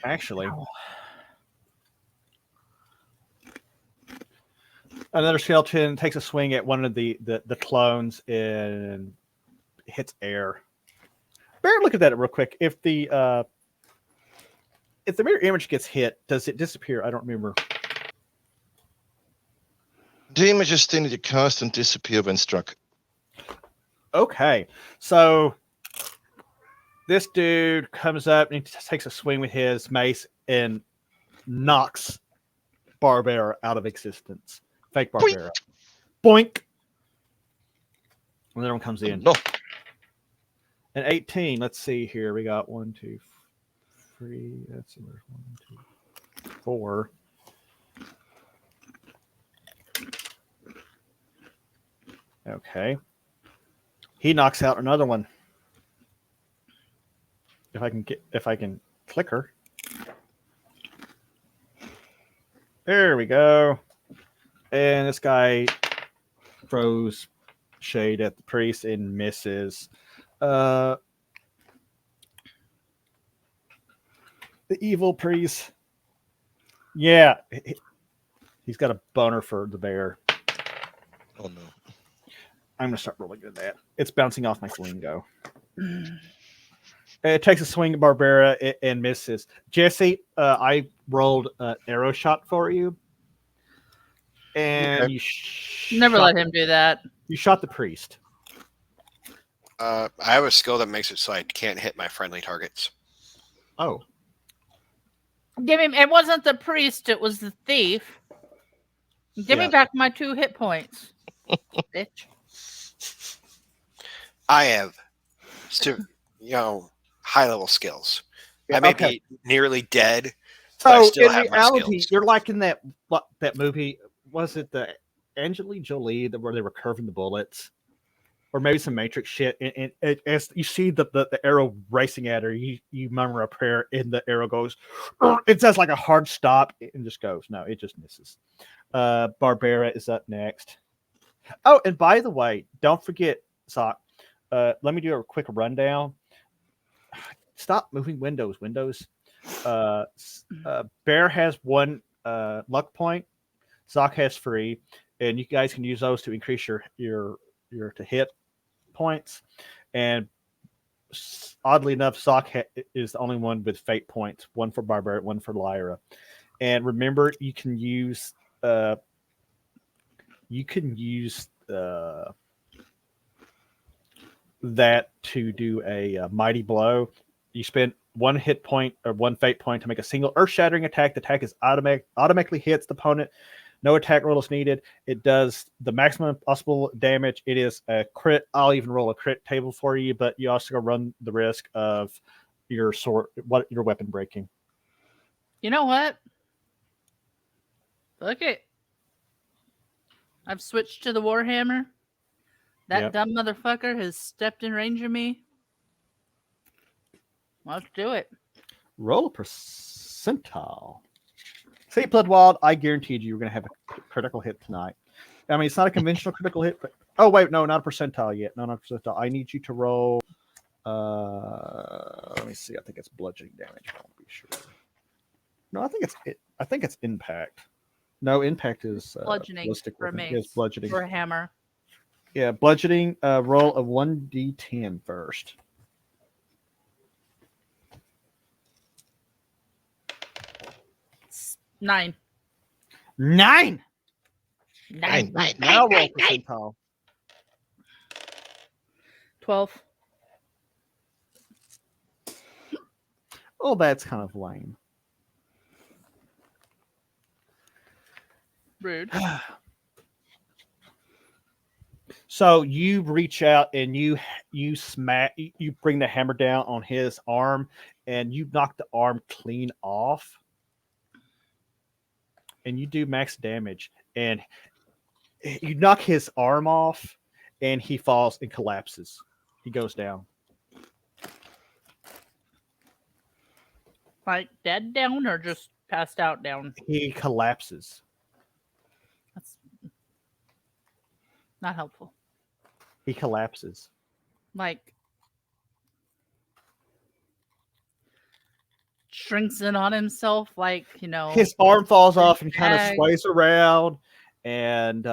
Actually, another skeleton takes a swing at one of the clones and hits air. Bear, look at that real quick. If the mirror image gets hit, does it disappear? I don't remember. The images still need to cast and disappear when struck. Okay, so this dude comes up and he takes a swing with his mace and knocks Barbara out of existence. Fake Barbara. Boink. And then one comes in. No. And 18. Let's see here. We got 1, 2, 3. Let's see. There's 1, 2, 4. Okay. He knocks out another one. If I can click her. There we go. And this guy throws shade at the priest and misses. The evil priest. Yeah. He's got a boner for the bear. Oh no. I'm going to start rolling at that. It's bouncing off my flamingo. It takes a swing at Barbara and misses. Jesse, I rolled an arrow shot for you. And you Never let him do that. You shot the priest. I have a skill that makes it so I can't hit my friendly targets. Oh. Give me. It wasn't the priest. It was the thief. Give me Yeah. back my 2 hit points, bitch. I have, high level skills. I may be nearly dead, but I So still in have my reality, skills. you're like in that movie. Was it the Angelina Jolie where they were curving the bullets, or maybe some Matrix shit? And as you see the arrow racing at her, you murmur a prayer, and the arrow goes. It says like a hard stop, and just goes. No, it just misses. Barbara is up next. Oh, and by the way, don't forget, Sock. Let me do a quick rundown. Stop moving windows. Bear has 1 luck point. Sock has 3, and you guys can use those to increase your to hit points. And oddly enough, Sock is the only one with fate points. 1 for Barbara, 1 for Lyra. And remember, you can use that to do a mighty blow. You spend 1 hit point or 1 fate point to make a single earth-shattering attack. The attack is automatically hits the opponent. No attack roll is needed. It does the maximum possible damage. It is a crit. I'll even roll a crit table for you, but you also run the risk of your weapon breaking. You know what? Look it. I've switched to the Warhammer. That dumb motherfucker has stepped in range of me. Let's do it. Roll a percentile. See, Bloodwild, I guaranteed you were going to have a critical hit tonight. I mean, it's not a conventional critical hit, but oh wait, no, not a percentile yet. No, not a percentile. I need you to roll. Let me see. I think it's bludgeoning damage. I won't be sure. No, I think it's impact. No, impact is bludgeoning for me. It's bludgeoning for a hammer. Yeah, bludgeoning. Roll a 1d10 first. Nine. Now roll percentile. 12. Oh, that's kind of lame. Rude. So you reach out and you bring the hammer down on his arm, and you knock the arm clean off, and you do max damage. And you knock his arm off, and he falls and collapses. He goes down. Like dead down or just passed out down? He collapses. That's not helpful. He collapses. Like shrinks in on himself, like, you know. His arm falls off and kind of Bag. sways around, and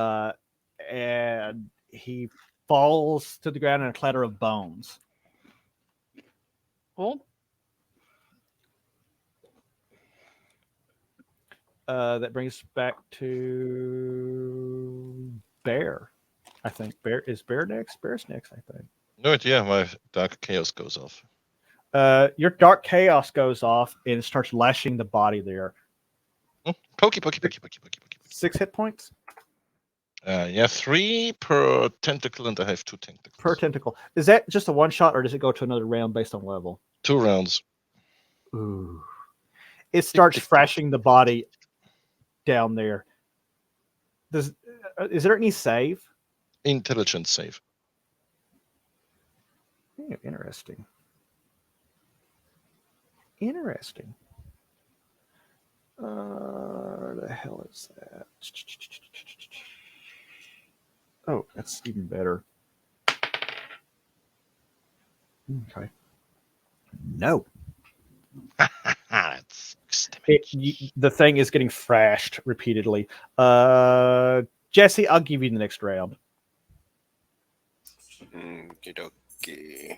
he falls to the ground in a clatter of bones. Cool. That brings us back to Bear. I think is Bear next. Bear's next, I think. No, yeah, my Dark Chaos goes off. Your Dark Chaos goes off and starts lashing the body there. Pokey. 6 hit points Yeah, 3 per tentacle, and I have 2 tentacles. per tentacle. Is that just a one shot, or does it go to another round based on level? 2 rounds. Ooh. It starts thrashing the body down there. Is there any save? Intelligence save. Interesting. Where the hell is that? Oh, that's even better. Okay. No. That's The thing is getting thrashed repeatedly. Jesse, I'll give you the next round. Okey-dokey.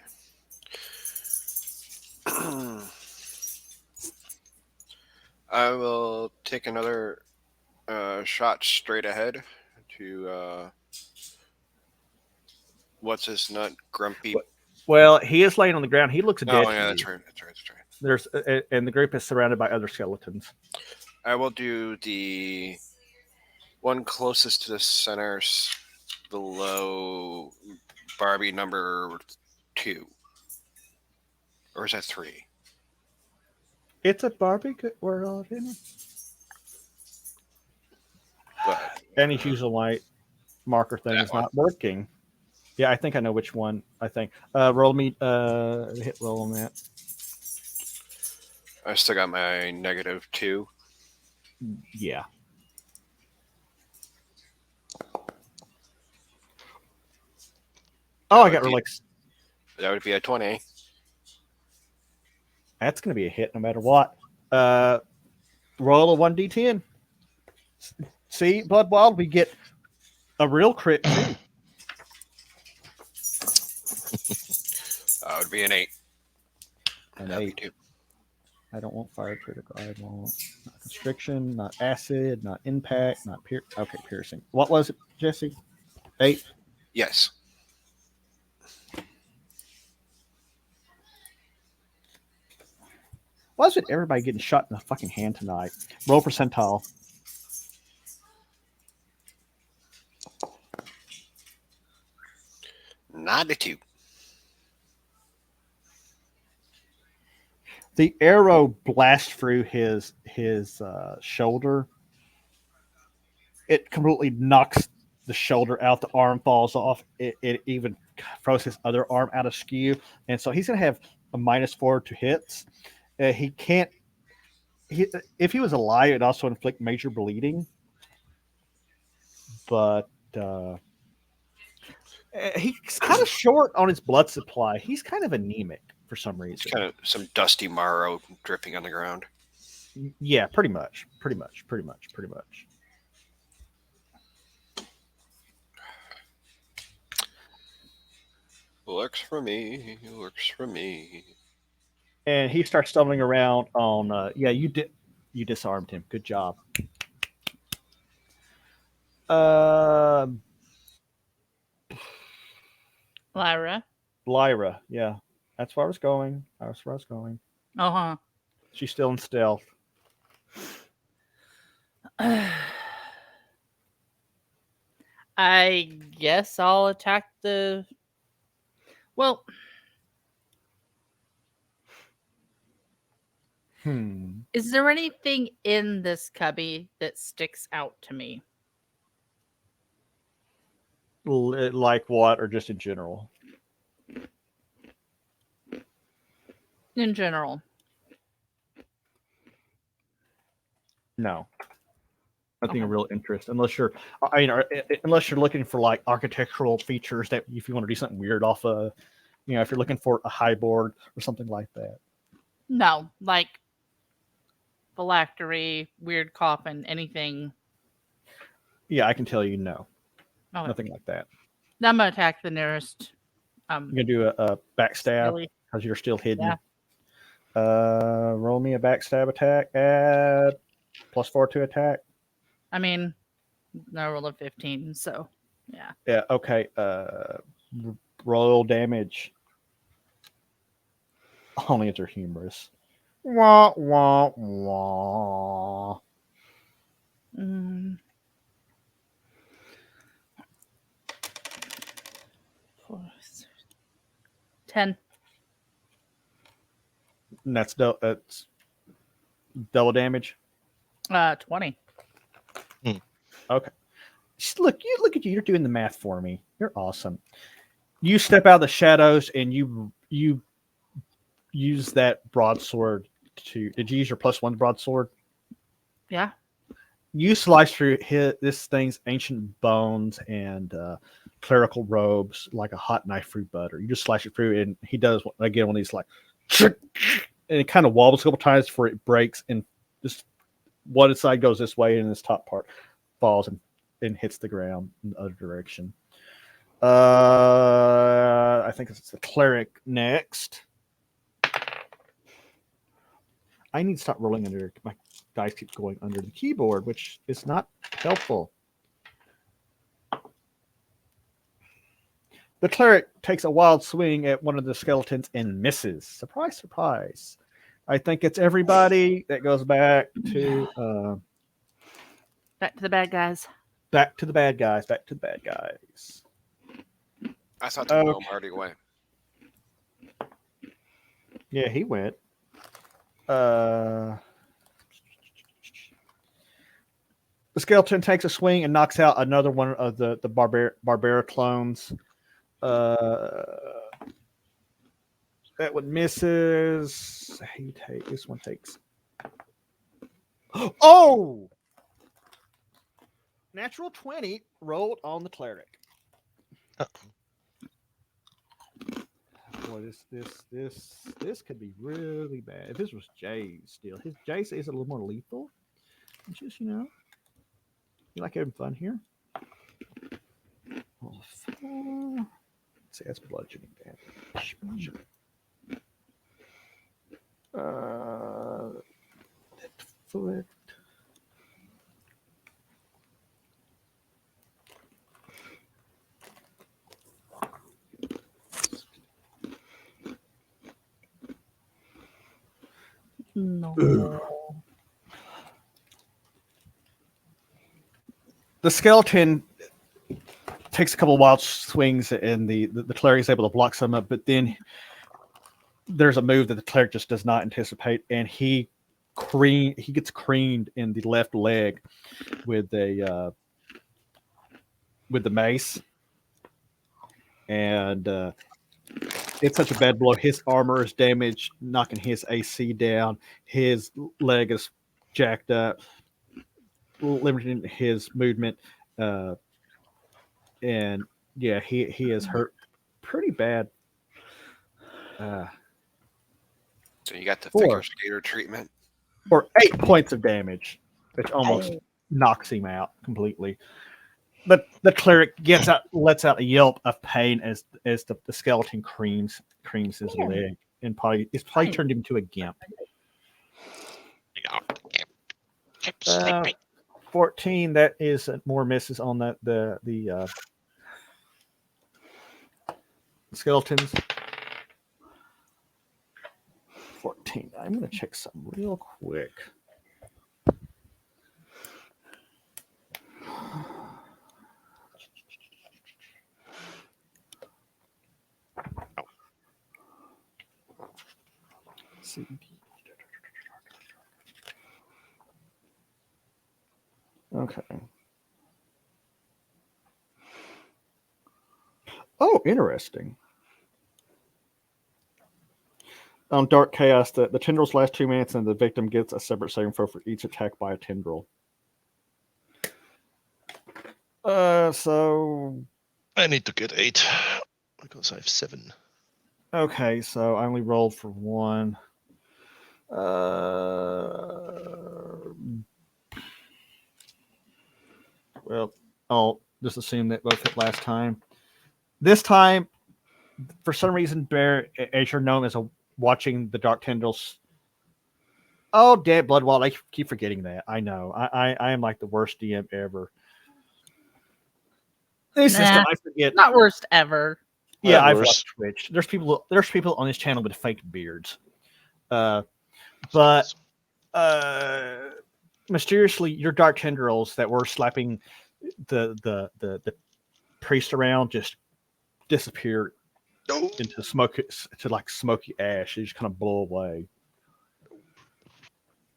I will take another shot straight ahead to what's his nut? Grumpy. Well, he is laying on the ground. He looks dead. Oh yeah, to that's you. right. There's and the group is surrounded by other skeletons. I will do the one closest to the center below Barbie number 2. Or is that 3? It's a Barbie world, isn't it? But Any Hughes of Light marker thing That is one. not working. Yeah, I think I know which one. I think roll me hit roll on that. I still got my -2. Yeah. Oh, I got relaxed. That would be a 20. That's going to be a hit no matter what. Roll a 1d10. See, Blood Wild, we get a real crit too. That would be an 8. An That'd be 8. 2. I don't want fire critical. I want not constriction, not acid, not impact, not piercing. What was it, Jesse? 8. Yes. Why is it everybody getting shot in the fucking hand tonight? Roll percentile. Not a 2. The arrow blasts through his shoulder. It completely knocks the shoulder out. The arm falls off. It even throws his other arm out of skew, and so he's gonna have a -4 to hits. He can't. If he was alive, it'd also inflict major bleeding. But he's kind of short on his blood supply. He's kind of anemic for some reason. It's kind of some dusty marrow dripping on the ground. Yeah, pretty much. Works for me. Works for me. And he starts stumbling around on. You disarmed him. Good job. Lyra. Yeah, that's where I was going. Uh-huh. She's still in stealth. I guess I'll attack the. Well, is there anything in this cubby that sticks out to me? Like what, or just in general? In general. No. Nothing Okay. of real interest, unless you're, unless you're looking for like architectural features that if you want to do something weird off of, if you're looking for a high board or something like that. No, like phylactery, weird coffin, anything. Yeah, I can tell you no, Okay. nothing like that. Now I'm gonna attack the nearest. You're gonna do a backstab Really? because you're still hidden. Yeah. Roll me a backstab attack at +4 to attack. I mean, I rolled a 15, so yeah. Yeah. Okay. Roll damage. Only if they're humorous. Wah wah wah. Mm. 10. And that's double damage. 20. Okay. Just look at you. You're doing the math for me. You're awesome. You step out of the shadows and you use that broadsword to. Did you use your +1 broadsword? Yeah. You slice through this thing's ancient bones and clerical robes like a hot knife through butter. You just slice it through, and he does again when he's like, and it kind of wobbles a couple times before it breaks, and just one side goes this way, and this top part falls and hits the ground in the other direction. I think it's the cleric next. I need to stop rolling under my dice keep going under the keyboard, which is not helpful. The cleric takes a wild swing at one of the skeletons and misses. Surprise, surprise. I think it's everybody that goes back to Back to the bad guys. back to the bad guys. Back to the bad guys. I thought the gnome already went. Yeah, he went. The skeleton takes a swing and knocks out another one of the Barbara clones. That one misses. This one takes. Oh! Natural 20 rolled on the cleric. Boy, this could be really bad. If this was Jay's still. His Jay's is a little more lethal. Just, you like having fun here. See, that's bludgeoning damage. Foot. No. The skeleton takes a couple of wild swings, and the cleric is able to block some up, but then there's a move that the cleric just does not anticipate, and he gets creamed in the left leg with the mace, and it's such a bad blow. His armor is damaged, knocking his AC down. His leg is jacked up, limiting his movement, and yeah, he is hurt pretty bad. So you got the figure skater treatment. For 8 points of damage, which almost knocks him out completely. But the cleric lets out a yelp of pain as the skeleton creams his leg, and it's probably turned him into a gimp. 14. That is more misses on the skeletons. 14. I'm going to check something real quick. see. Okay. Oh, interesting. Dark Chaos, the tendrils last 2 minutes, and the victim gets a separate saving throw for each attack by a tendril. So I need to get 8 because I have 7. okay, so I only rolled for 1. Well, I'll just assume that both hit last time. This time, for some reason, Bear, as you're known as watching the Dark Tendrils. Oh, damn, Bloodwall. I keep forgetting that. I know. I am like the worst DM ever. This system, I forget. Not worst ever. Yeah, Not I've worst. watched Twitch. There's people on this channel with fake beards. But mysteriously, your Dark Tendrils that were slapping the priest around just disappeared into smoke, to like smoky ash. They just kind of blow away.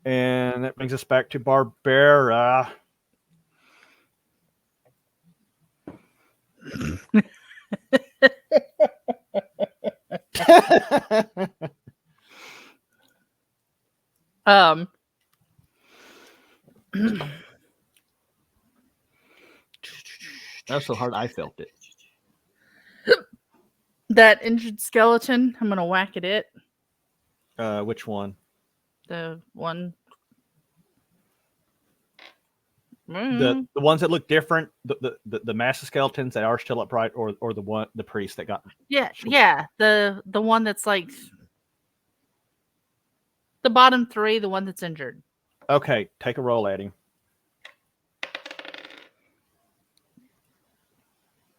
And that brings us back to Barbara. That's so hard I felt it. That injured skeleton, I'm gonna whack at it. Which one? The one. The ones that look different, the massive skeletons that are still upright, or the priest that got Yeah. The one that's like the bottom 3, the one that's injured. Okay, take a roll at him.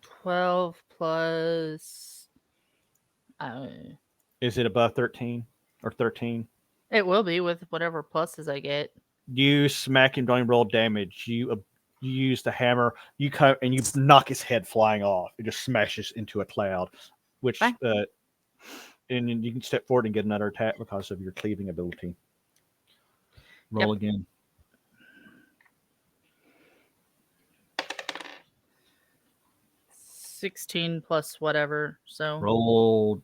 12 plus. Is it above 13 or 13? It will be with whatever pluses I get. You smack him, don't roll damage. You use the hammer. You cut and you knock his head flying off. It just smashes into a cloud, which Fine. and you can step forward and get another attack because of your cleaving ability. Roll again. $16 plus whatever. So Roll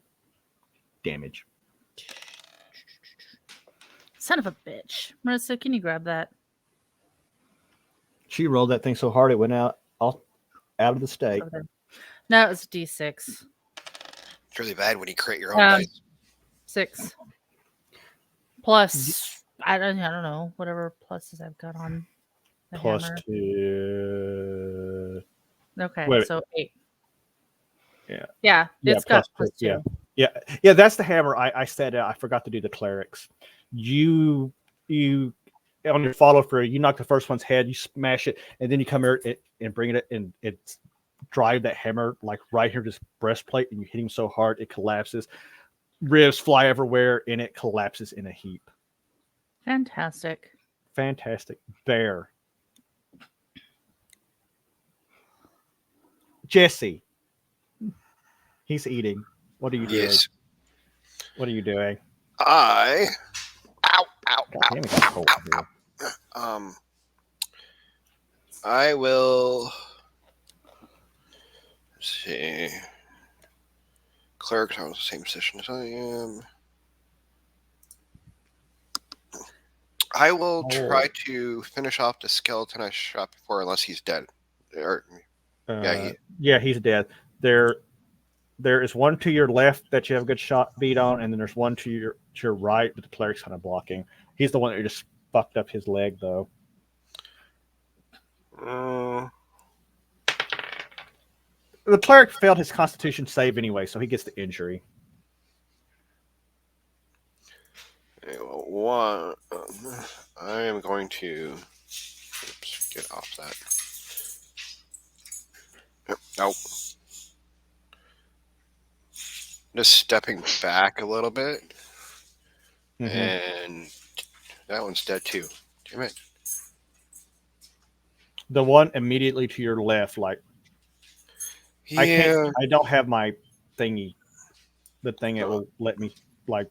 damage. son of a bitch. Marissa, can you grab that? She rolled that thing so hard it went out of the stake. No, it's a D6. It's really bad when you create your own dice. 6 plus I don't know, whatever pluses I've got on the Plus hammer. 2. Okay, Wait. so 8. Yeah. It's got plus 2. Yeah. That's the hammer. I said I forgot to do the clerics. You on your follow through, you knock the first one's head, you smash it, and then you come here and bring it and it's drive that hammer like right here to his breastplate, and you hit him so hard it collapses. Ribs fly everywhere, and it collapses in a heap. Fantastic. Bear. Jesse. He's eating. What are you doing? Yes. What are you doing? Ow. God damn it, it's cold here. I will. Let's see. Clerics are in the same position as I am. I will try to finish off the skeleton I shot before, unless he's dead. He's dead. There is one to your left that you have a good shot beat on, and then there's one to your right, but the cleric's kind of blocking. He's the one that just fucked up his leg, though. The cleric failed his constitution save anyway, so he gets the injury. One, I am going to get off that. Nope. Just stepping back a little bit, and that one's dead too. Damn it! The one immediately to your left, like Yeah. I don't have my thingy, the thing that will let me like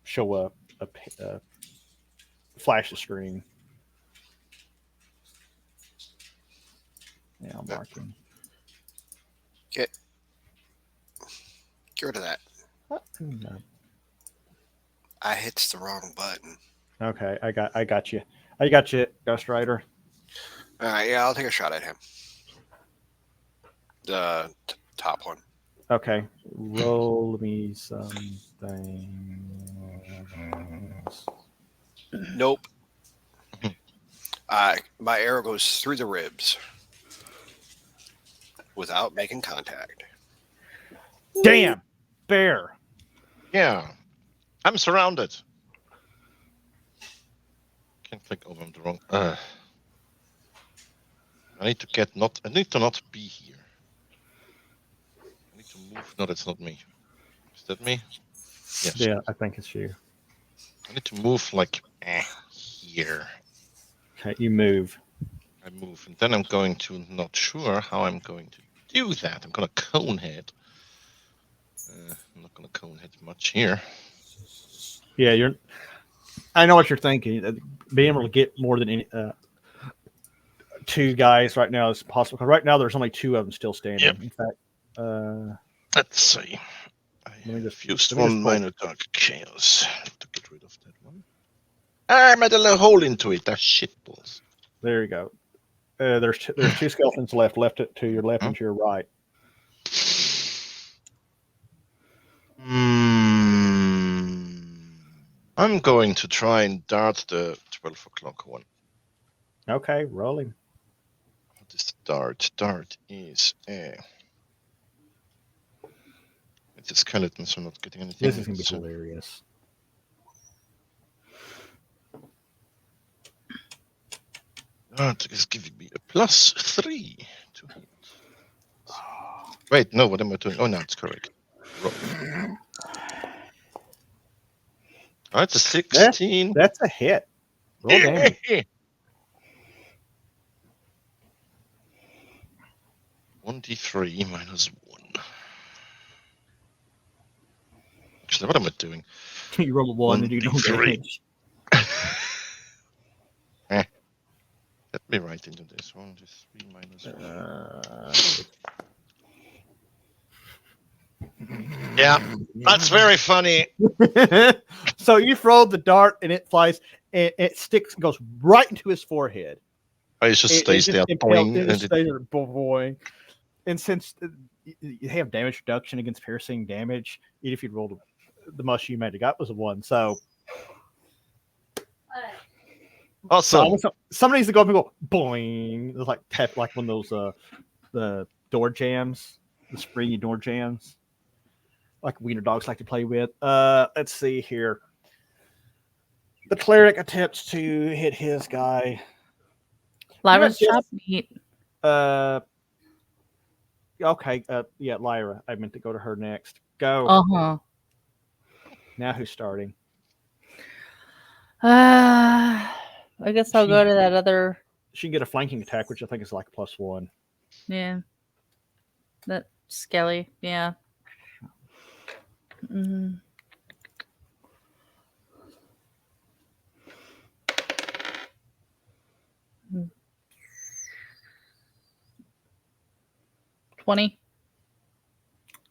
show up. flash the screen. Yeah, I'm marking. Get rid of that. No. I hit the wrong button. Okay, I got you. I got you, Ghost Rider. All right, yeah, I'll take a shot at him. The top one. Okay, roll me something. Nope. My arrow goes through the ribs without making contact. Damn, bear. Yeah. I'm surrounded. Can't click over on the wrong. I need to get not. I need to not be here. I need to move. No, that's not me. Is that me? Yes. Yeah, I think it's you. I need to move like here. Okay, you move. I move, and then I'm going to. Not sure how I'm going to do that. I'm gonna cone head. I'm not gonna cone head much here. Yeah, you're. I know what you're thinking. Being able to get more than any, 2 guys right now is possible. Because right now there's only 2 of them still standing. Yep. In fact, Let's see. I Let me just- fused let me just one pull- minor dark chaos. I have to get rid of that one. I made a little hole into it. That's shitballs. there you go. There's 2 skeletons left to your left and to your right. I'm going to try and dart the 12 o'clock one. Okay, rolling. What is the dart? Dart is a. It's a skeleton, so I'm not getting anything. This is gonna be So- hilarious. Dart is giving me a +3 to hit. Wait, no, what am I doing? Oh, no, it's correct. Roll. Oh, it's a 16. That's a hit. Roll damage. 1d3 -1. Actually, what am I doing? You roll a 1 and you don't 1d3. damage. Let me write into this. 1d3 -1. Yeah, that's very funny. So you throw the dart and it flies and it sticks and goes right into his forehead. Oh, it just It stays just there. impaled- Boing, it and just it- stays there, boing. And since you have damage reduction against piercing damage, even if you rolled the most you might have got was a 1. So Awesome. somebody needs to go up and go boing. It's like tap, like one of those the door jams, the springy door jams, like wiener dogs like to play with. Let's see here. The cleric attempts to hit his guy. Lyra's Yes. chop meat. Okay. Yeah, Lyra. I meant to go to her next. Go. Uh-huh. Now who's starting? I guess I'll go to that other. She can get a flanking attack, which I think is like +1. Yeah. That Skelly. Yeah. Mm. Mm. 20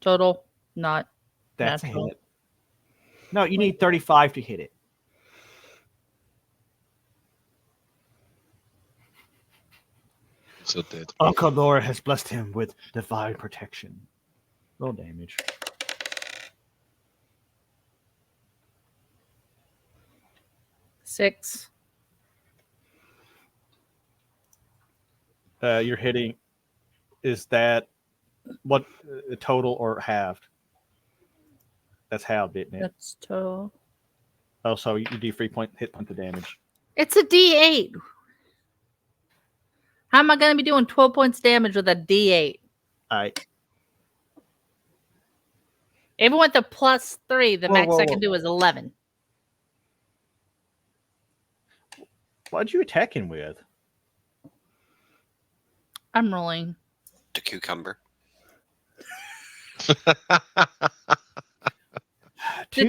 total, not That's a natural. hit. No, you need 35 to hit it. So dead. Uncle Laura has blessed him with divine protection. Roll damage. Six. You're hitting. Is that what total or halved? That's halved, isn't it? That's total. Oh, so you do 3 hit point of damage. It's a D8. How am I going to be doing 12 points damage with a D8? All right. Even with the +3, the Whoa, max whoa, I can whoa. do is 11. What'd you attack him with? I'm rolling. The cucumber. The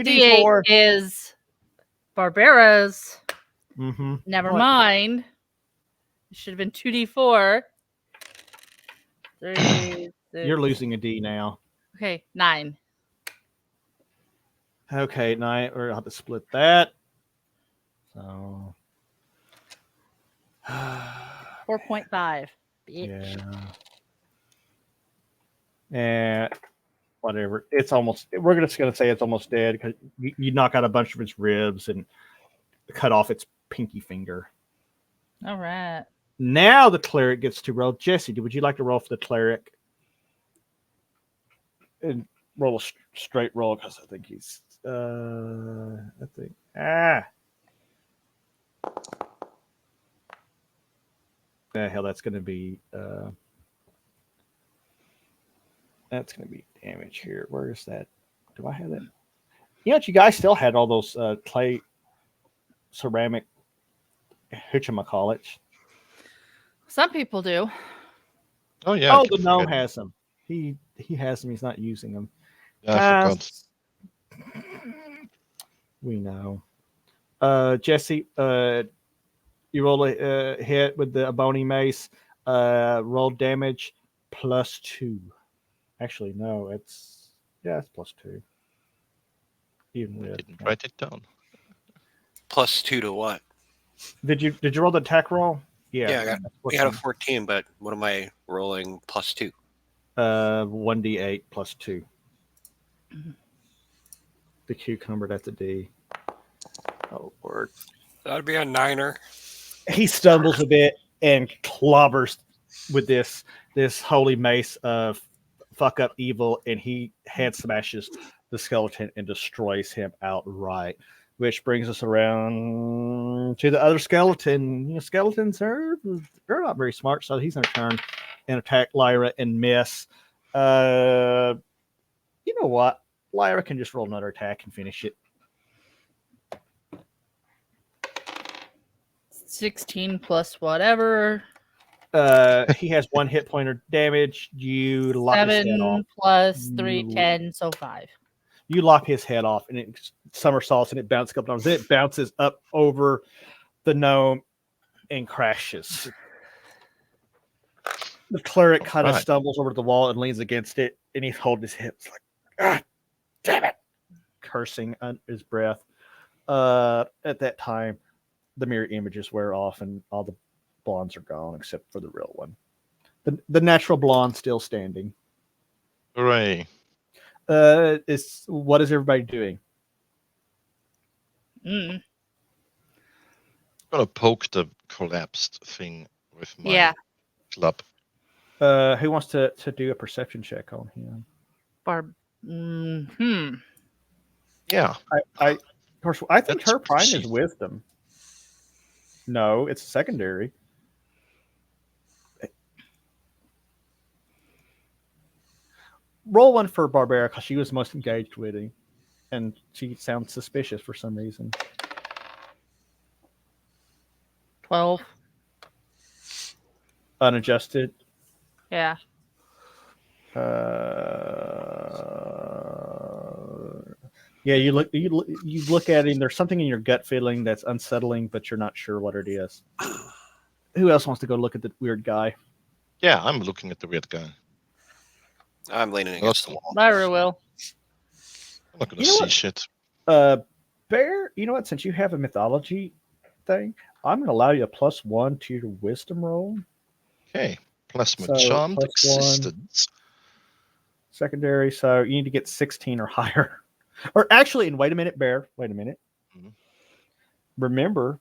D8 is Barbara's. Mm-hmm. Never mind. It should have been 2d4. 3, You're losing a D now. Okay, 9. Okay, 9. We'll have to split that. So 4.5. yeah. And whatever. It's almost. We're just gonna say it's almost dead because you knock out a bunch of its ribs and cut off its pinky finger. All right. Now the cleric gets to roll. Jesse, would you like to roll for the cleric? And roll a straight roll because I think he's. I think. The hell, that's going to be. That's going to be damage here. Where is that? Do I have that? You know, you guys still had all those clay, ceramic, whatchamacallits. Some people do. Oh yeah. Oh, the gnome has them. He has them. He's not using them. Yeah, I forgot. We know. Jesse, you roll a hit with the bony mace. Roll damage +2. Actually, no, it's +2. Even with Didn't write it down. +2 to what? Did you roll the attack roll? Yeah, I got a 14, but what am I rolling +2? 1d8 +2. The cucumber, that's a D. Oh Lord. That'd be a 9er. He stumbles a bit and clobbers with this holy mace of fuck up evil, and he head smashes the skeleton and destroys him outright. Which brings us around to the other skeleton. You know, skeletons they're not very smart, so he's going to turn and attack Lyra and miss. You know what? Lyra can just roll another attack and finish it. 16 plus whatever. He has 1 hit point of damage. You lock his head 7 off. plus 3, 10, so 5. You lock his head off, and it somersaults, and it bounces a couple times. Then it bounces up over the gnome and crashes. The cleric kind of stumbles over to the wall and leans against it, and he's holding his hips like, "Ah, damn it!" cursing under his breath. At that time, the mirror images wear off, and all the blondes are gone except for the real one. The natural blonde still standing. Hooray! What is everybody doing? I'm gonna poke the collapsed thing with my club. Who wants to do a perception check on him? Yeah. Of course, I think That's her prime is perceived. wisdom. No, it's secondary. Roll one for Barbara because she was most engaged with him, and she sounds suspicious for some reason. 12. Unadjusted. Yeah. Yeah, you look at him. There's something in your gut feeling that's unsettling, but you're not sure what it is. Who else wants to go look at the weird guy? Yeah, I'm looking at the weird guy. I'm leaning against the wall. Lyra will. I'm not gonna You know see what? shit. Bear, you know what? Since you have a mythology thing, I'm going to allow you a +1 to your wisdom roll. Okay. Plasma So, charmed +1. existence. Secondary, so you need to get 16 or higher. Or actually, and wait a minute, Bear. Wait a minute. Mhm. Remember,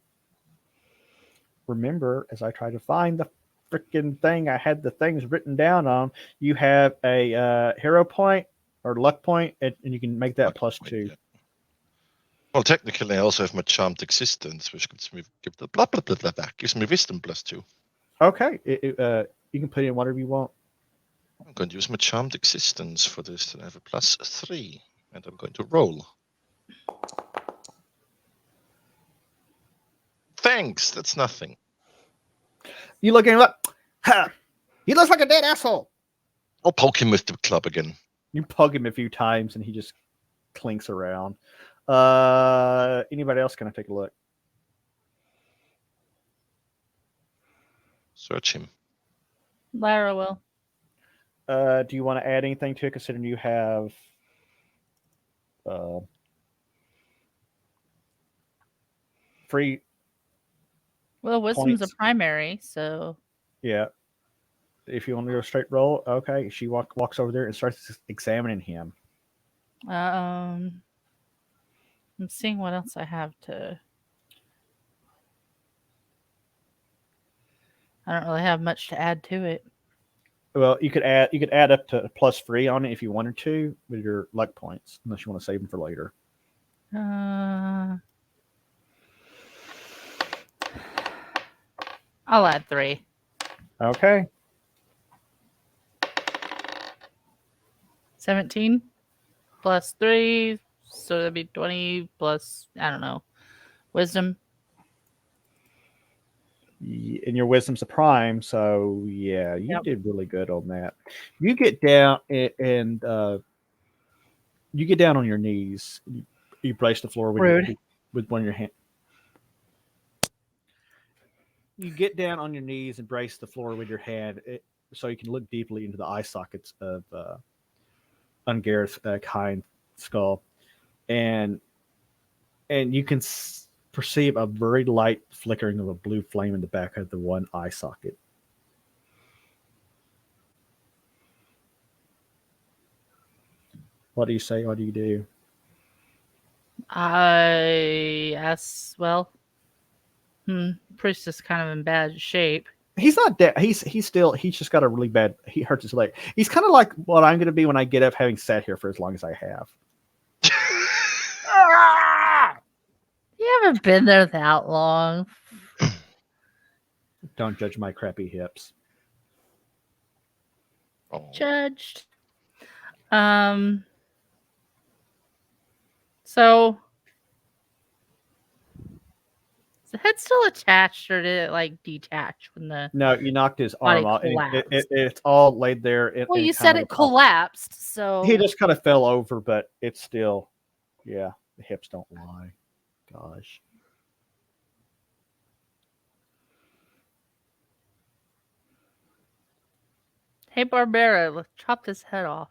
as I try to find the freaking thing, I had the things written down on. You have a hero point or luck point, and you can make that +2. Yeah. Well, technically, I also have my charmed existence, which gives me gives me wisdom +2. Okay, you can put in whatever you want. I'm going to use my charmed existence for this, and I have a +3, and I'm going to roll. Thanks. That's nothing. You look at him like, ha! He looks like a dead asshole. I'll poke him with the club again. You poke him a few times, and he just clinks around. Anybody else gonna take a look? Search him. Lyra will. Do you want to add anything to it, considering you have free? Well, wisdom's Points. a primary, so Yeah. If you want to go straight roll, okay. She walks over there and starts examining him. I'm seeing what else I have to. I don't really have much to add to it. Well, you could add up to +3 on it if you wanted to with your luck points, unless you want to save them for later. I'll add 3. Okay. 17 plus 3, so that'd be 20 plus, I don't know, wisdom. And your wisdom's a prime, so yeah, you Yep. did really good on that. You get down and you get down on your knees. You brace the floor Rude. with one of your hands. You get down on your knees and brace the floor with your hand, so you can look deeply into the eye sockets of Ungareth's kind skull, and you can perceive a very light flickering of a blue flame in the back of the one eye socket. What do you say? What do you do? Priest is kind of in bad shape. He's not dead. He's just got a really bad. He hurts his leg. He's kind of like what I'm going to be when I get up, having sat here for as long as I have. You haven't been there that long. Don't judge my crappy hips. Oh. Judged. So is the head still attached, or did it like detach when the? No, you knocked his Body arm off. And collapsed. it's all laid there. Well, you said it collapsed, so He just kind of fell over, but it's still, yeah, the hips don't lie. Gosh. Hey, Barbara, let's chop this head off.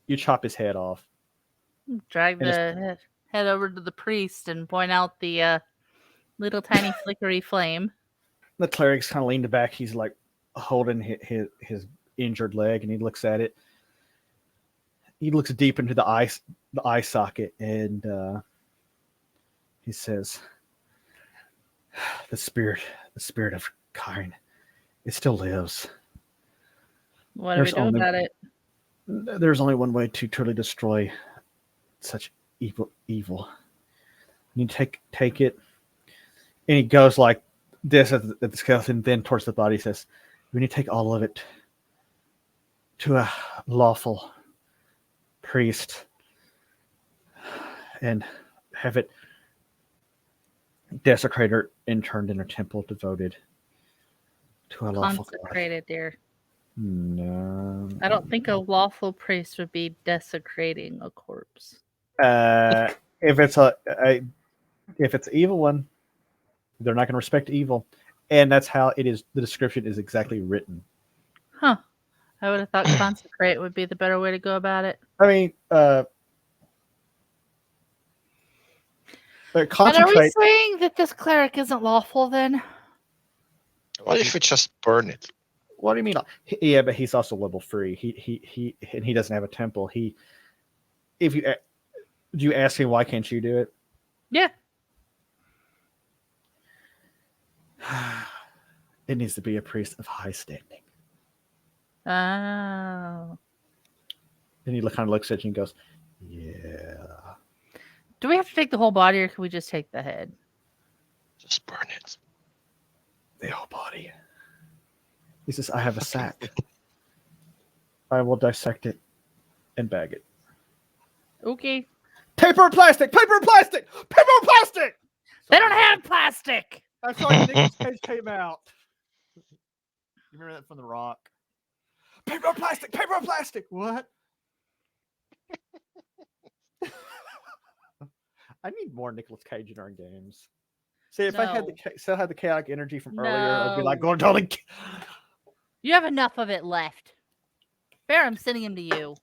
You chop his head off. Drag And the head over to the priest and point out the little tiny flickery flame. The cleric's kind of leaned back. He's like holding his injured leg, and he looks at it. He looks deep into the eye socket, and he says, "The spirit of Karin, it still lives. What do we do about it? There's only one way to truly destroy such evil. You take it." And he goes like this at the skeleton, then towards the body. He says, "We need to take all of it to a lawful priest and have it desecrated and turned in a temple devoted to a lawful God." Consecrated, dear. No. I don't think a lawful priest would be desecrating a corpse. If it's an evil one, they're not going to respect evil, and that's how it is. The description is exactly written. Huh. I would have thought consecrate would be the better way to go about it. I mean, But are we concentrate. saying that this cleric isn't lawful then? What if we just burn it? What do you mean? Yeah, but he's also level 3. He doesn't have a temple. Do you ask him why can't you do it? Yeah. It needs to be a priest of high standing. Oh. And he kind of looks at you and goes, "Yeah." Do we have to take the whole body, or can we just take the head? Just burn it. The whole body. He says, "I have a sack. I will dissect it and bag it." Okay. Paper and plastic! Paper and plastic! Paper and plastic! They don't have plastic. That's why Nicolas Cage came out. You remember that from The Rock? Paper and plastic! Paper and plastic! What? I need more Nicolas Cage in our games. See, if I had still had the chaotic energy from earlier, I'd be like, No. going totally. You have enough of it left. Bear, I'm sending him to you.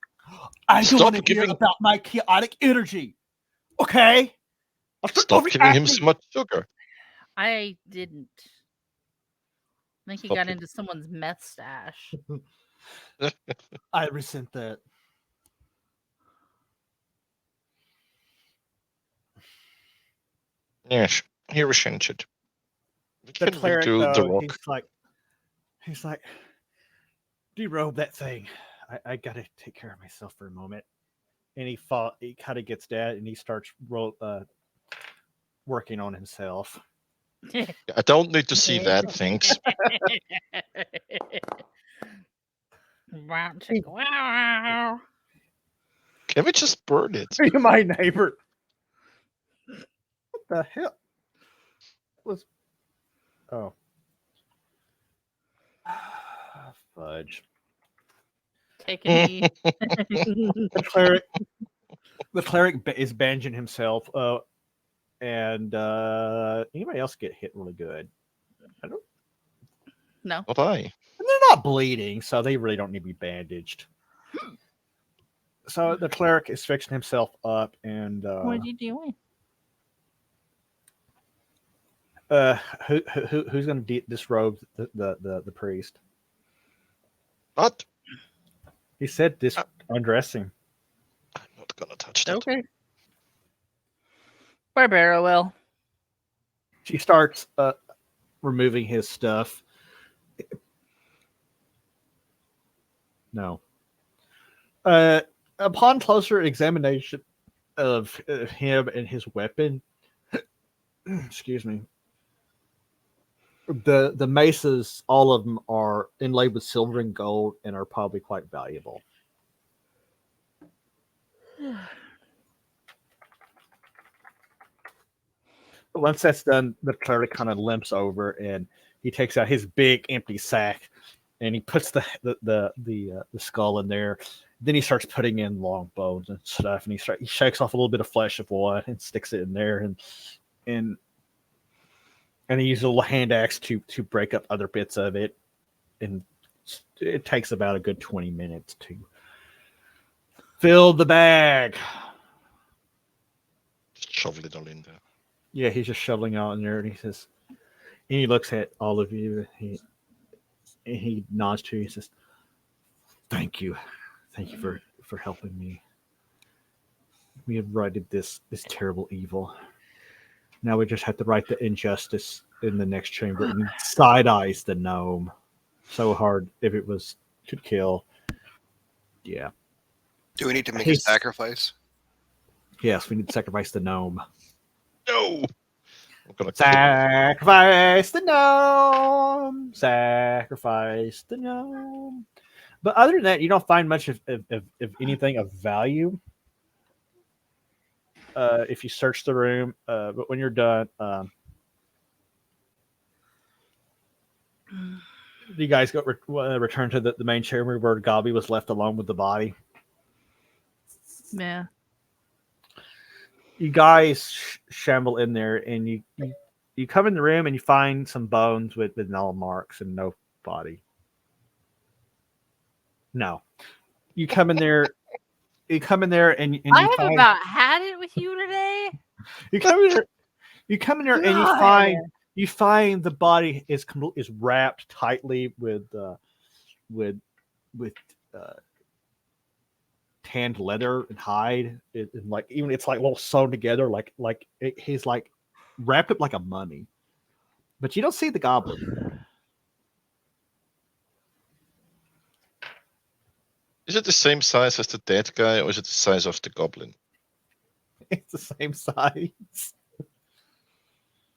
I don't Stop want to hear giving- about my chaotic energy. Okay. Stop giving him so much sugar. I didn't. I think he Stop got it. into someone's meth stash. I resent that. Yes, he resents it. We The can cleric, redo the though, rock. he's like, derobe that thing. I gotta take care of myself for a moment. And he kind of gets that, and he starts working on himself. I don't need to see that, thanks. Wow. Can we just burn it? Be my neighbor. What the hell? Oh. Fudge. Taking me. The cleric is banging himself. And anybody else get hit really good? I don't. No. Not I. And they're not bleeding, so they really don't need to be bandaged. So the cleric is fixing himself up, and What are you doing? who's going to disrobe the priest? What? He said undressing. I'm not gonna touch that. Okay. Barbara will. She starts removing his stuff. No. Upon closer examination of him and his weapon, excuse me, the maces, all of them are inlaid with silver and gold and are probably quite valuable. Once that's done, the cleric kind of limps over and he takes out his big empty sack and he puts the skull in there. Then he starts putting in long bones and stuff, and he shakes off a little bit of flesh of one and sticks it in there, and he uses a little hand axe to break up other bits of it, and it takes about a good 20 minutes to fill the bag. Just shovel it all in there. Yeah, he's just shoveling out in there, and he says, and he looks at all of you, and he nods to you. He says, "Thank you for helping me. We have righted this terrible evil. Now we just have to right the injustice in the next chamber and side eyes the gnome. So hard if it was to kill. Yeah. Do we need to make a sacrifice? Yes, we need to sacrifice the gnome. No! I'm gonna Sacrifice the gnome. Sacrifice the gnome." But other than that, you don't find much of anything of value. If you search the room, but when you're done, you guys go return to the main chamber where Gobby was left alone with the body. Yeah. You guys shamble in there, and you come in the room and you find some bones with null marks and no body. No, you come in there. You come in there and I you have find, about had it with you today. you come in there. You come in there and you find the body is wrapped tightly with tanned leather and hide. And like even it's like all sewn together. He's like wrapped up like a mummy. But you don't see the goblin. Is it the same size as the dead guy, or is it the size of the goblin? It's the same size.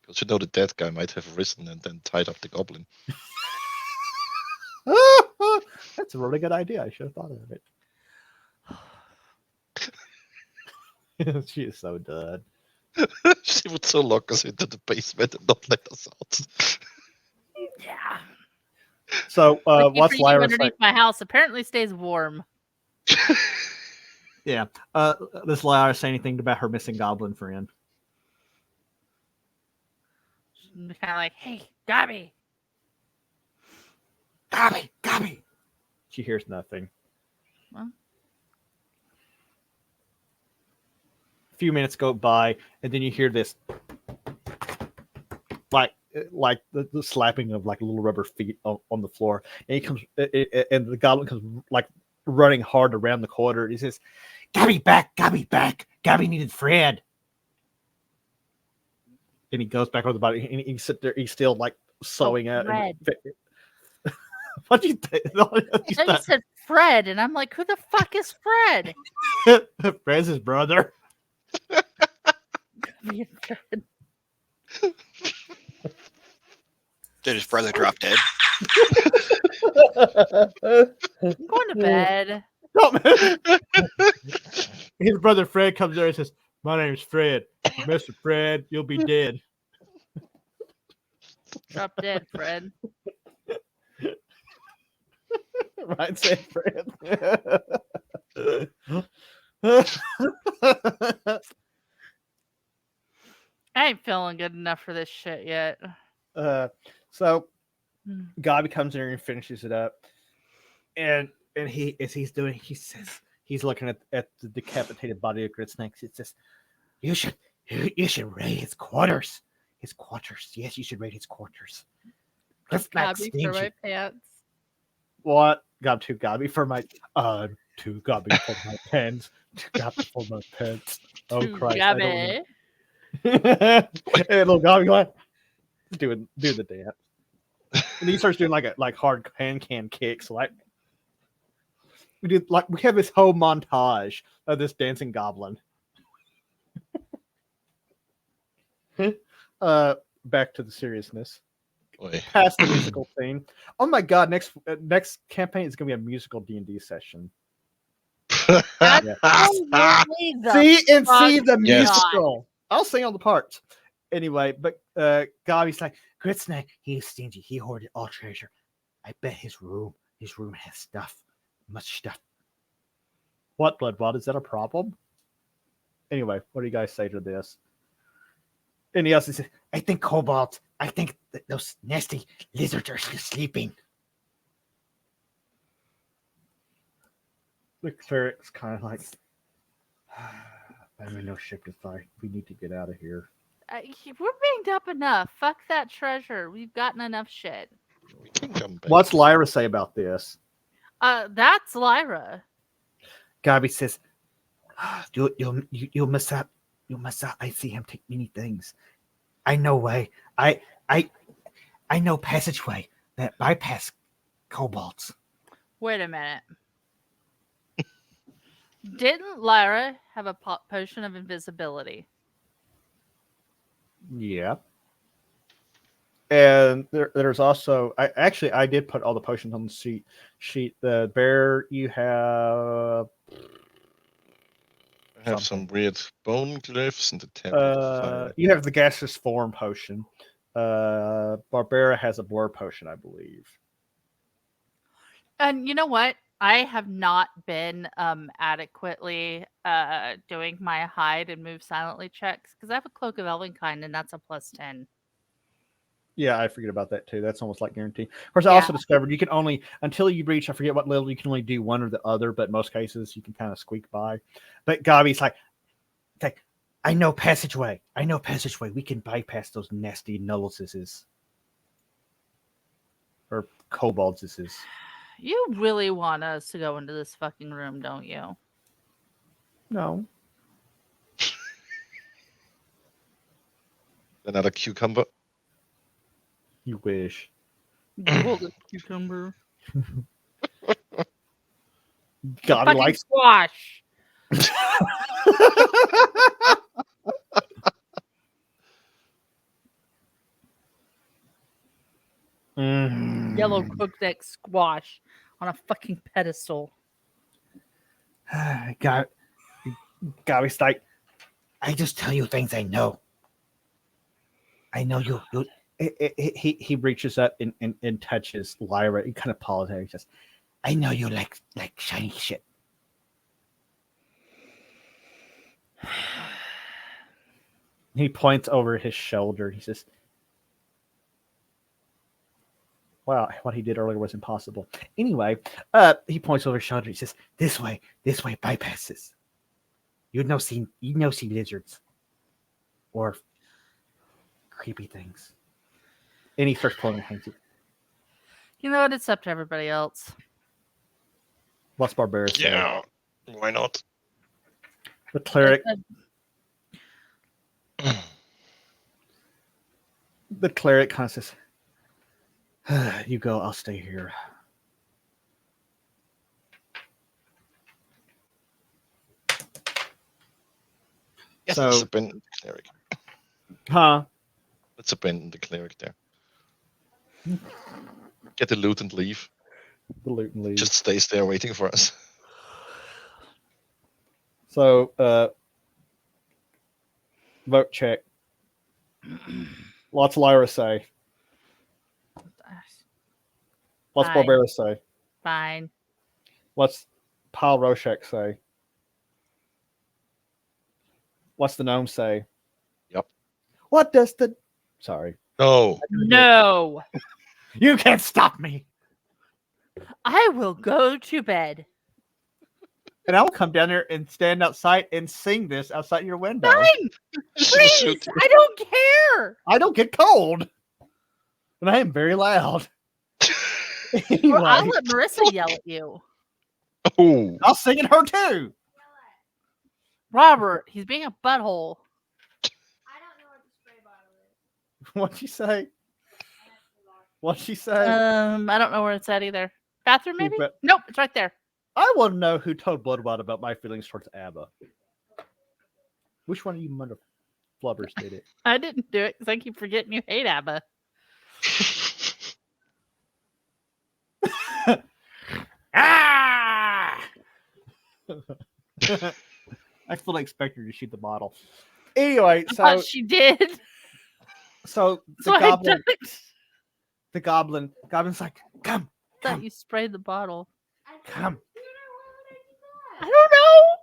Because you know the dead guy might have risen and then tied up the goblin. That's a really good idea. I should have thought of it. She is so done. She would so lock us into the basement and not let us out. Yeah. So Lucky what's for you, Lyra underneath saying? my house apparently stays warm. Yeah. Does Lyra say anything about her missing goblin friend? Kind of like, hey, Gabby. Gabby. She hears nothing. Well. A few minutes go by, and then you hear this, like the slapping of like little rubber feet on the floor, and he comes, and the goblin comes like running hard around the corner. He says, "Gabby back! Gabby needed Fred." And he goes back over the body, and he sit there. He's still like sewing at. What do you think? You said Fred, and I'm like, who the fuck is Fred? Fred's his brother. Did his brother drop dead? I'm going to bed. His brother Fred comes there and says, "My name's Fred. Mr. Fred, you'll be dead." Drop dead, Fred. Right, said Fred. I ain't feeling good enough for this shit yet. So Gabi comes in and finishes it up, and he says he's looking at the decapitated body of Gritsnake. He says, you should raid his quarters. His quarters. Yes, you should raid his quarters. Gabi for my pants. What? Got two Gabi for my two Gabi for my pants. Two Gabi for my pants. Oh Christ! Gabi. And little Gabi going doing the dance, and he starts doing like hard can kicks. Like we have this whole montage of this dancing goblin. Back to the seriousness. Boy. Past the musical theme. Oh my god! Next campaign is gonna be a musical D&D session. Absolutely See the Yes. musical. I'll sing all the parts. Anyway, but Gabi's like, Gritsnake, he's stingy. He hoarded all treasure. I bet his room has stuff. Much stuff. What, Bloodbot? Is that a problem? Anyway, what do you guys say to this? And he also says, I think Cobalt, those nasty lizards are still sleeping. The cleric's kind of like, I'm in no ship to fight. We need to get out of here. We're banged up enough. Fuck that treasure. We've gotten enough shit. We can come back. What's Lyra say about this? That's Lyra. Gabi says, you'll miss out. You'll miss out. I see him take many things. I know way. I know passageway that bypass kobolds. Wait a minute. Didn't Lyra have a potion of invisibility? Yeah. And there's also I did put all the potions on the sheet. The bear, you have I have some weird bone glyphs and the tablet of fire. you have the gaseous form potion. Barbara has a blur potion, I believe. And you know what? I have not been adequately doing my hide and move silently checks because I have a cloak of Elvenkind and that's a +10. Yeah, I forget about that too. That's almost like guaranteed. Of course, I also discovered you can only, until you reach, I forget what level, you can only do one or the other, but in most cases you can kind of squeak by. But Gabi's like, I know passageway. We can bypass those nasty nulluses. Or kobolds. You really want us to go into this fucking room, don't you? No. Another cucumber. You wish. Golden cucumber. Gabi likes squash. Yellow cooked egg squash on a fucking pedestal. Gabi's like, I just tell you things I know. I know you. He reaches up and touches Lyra. He kind of apologizes. I know you like shiny shit. He points over his shoulder. He says, "Wow, what he did earlier was impossible." Anyway, he points over his shoulder. He says, this way bypasses. You no see lizards or creepy things." And he starts pulling a hanky. You know what? It's up to everybody else. What's Barbarous say? Yeah. Why not? The cleric. The cleric kind of says, "You go, I'll stay here." Yes, So- let's abandon the cleric. Huh? Let's abandon the cleric there. Get the loot and leave. The loot and leave. Just stays there waiting for us. So, vote check. What's Lyra say? What's Fine. Barbarous say? Fine. What's Pal Roshek say? What's the gnome say? Yep. What does the... Sorry. No. No. You can't stop me! I will go to bed. And I'll come down there and stand outside and sing this outside your window. Fine. Please. I don't care. I don't get cold. And I am very loud. Anyway, Or I'll let Marissa yell at you. Oh. I'll sing at her too. Robert, he's being a butthole. What'd she say? What'd she say? I don't know where it's at either. Bathroom, maybe? bet- Nope, it's right there. I want to know who told Bloodwild about my feelings towards ABBA. Which one of you mother flubbers did it? I didn't do it because I keep forgetting you hate ABBA. Ah! I fully expect her to shoot the bottle. Anyway, I so thought she did. so the So I goblin, thought goblin's like, come, you sprayed the bottle. come. I don't know.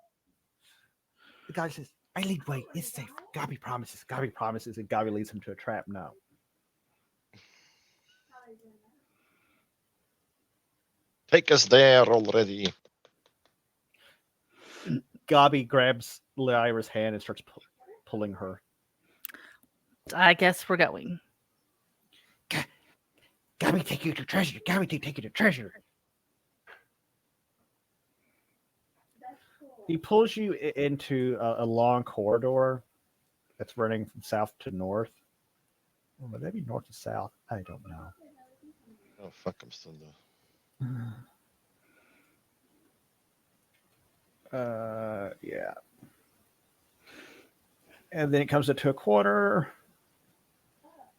The guy says, I lead way, it's safe. Gobby promises, and Gobby leads him to a trap. No. Take us there already. Gobby grabs Lyra's hand and starts pulling her. I guess we're going. Gobby take you to treasure. Gobby take you to treasure. He pulls you into a long corridor that's running from south to north. Or would that be north to south? I don't know. Oh fuck! I'm still there. Yeah. And then it comes into a corner,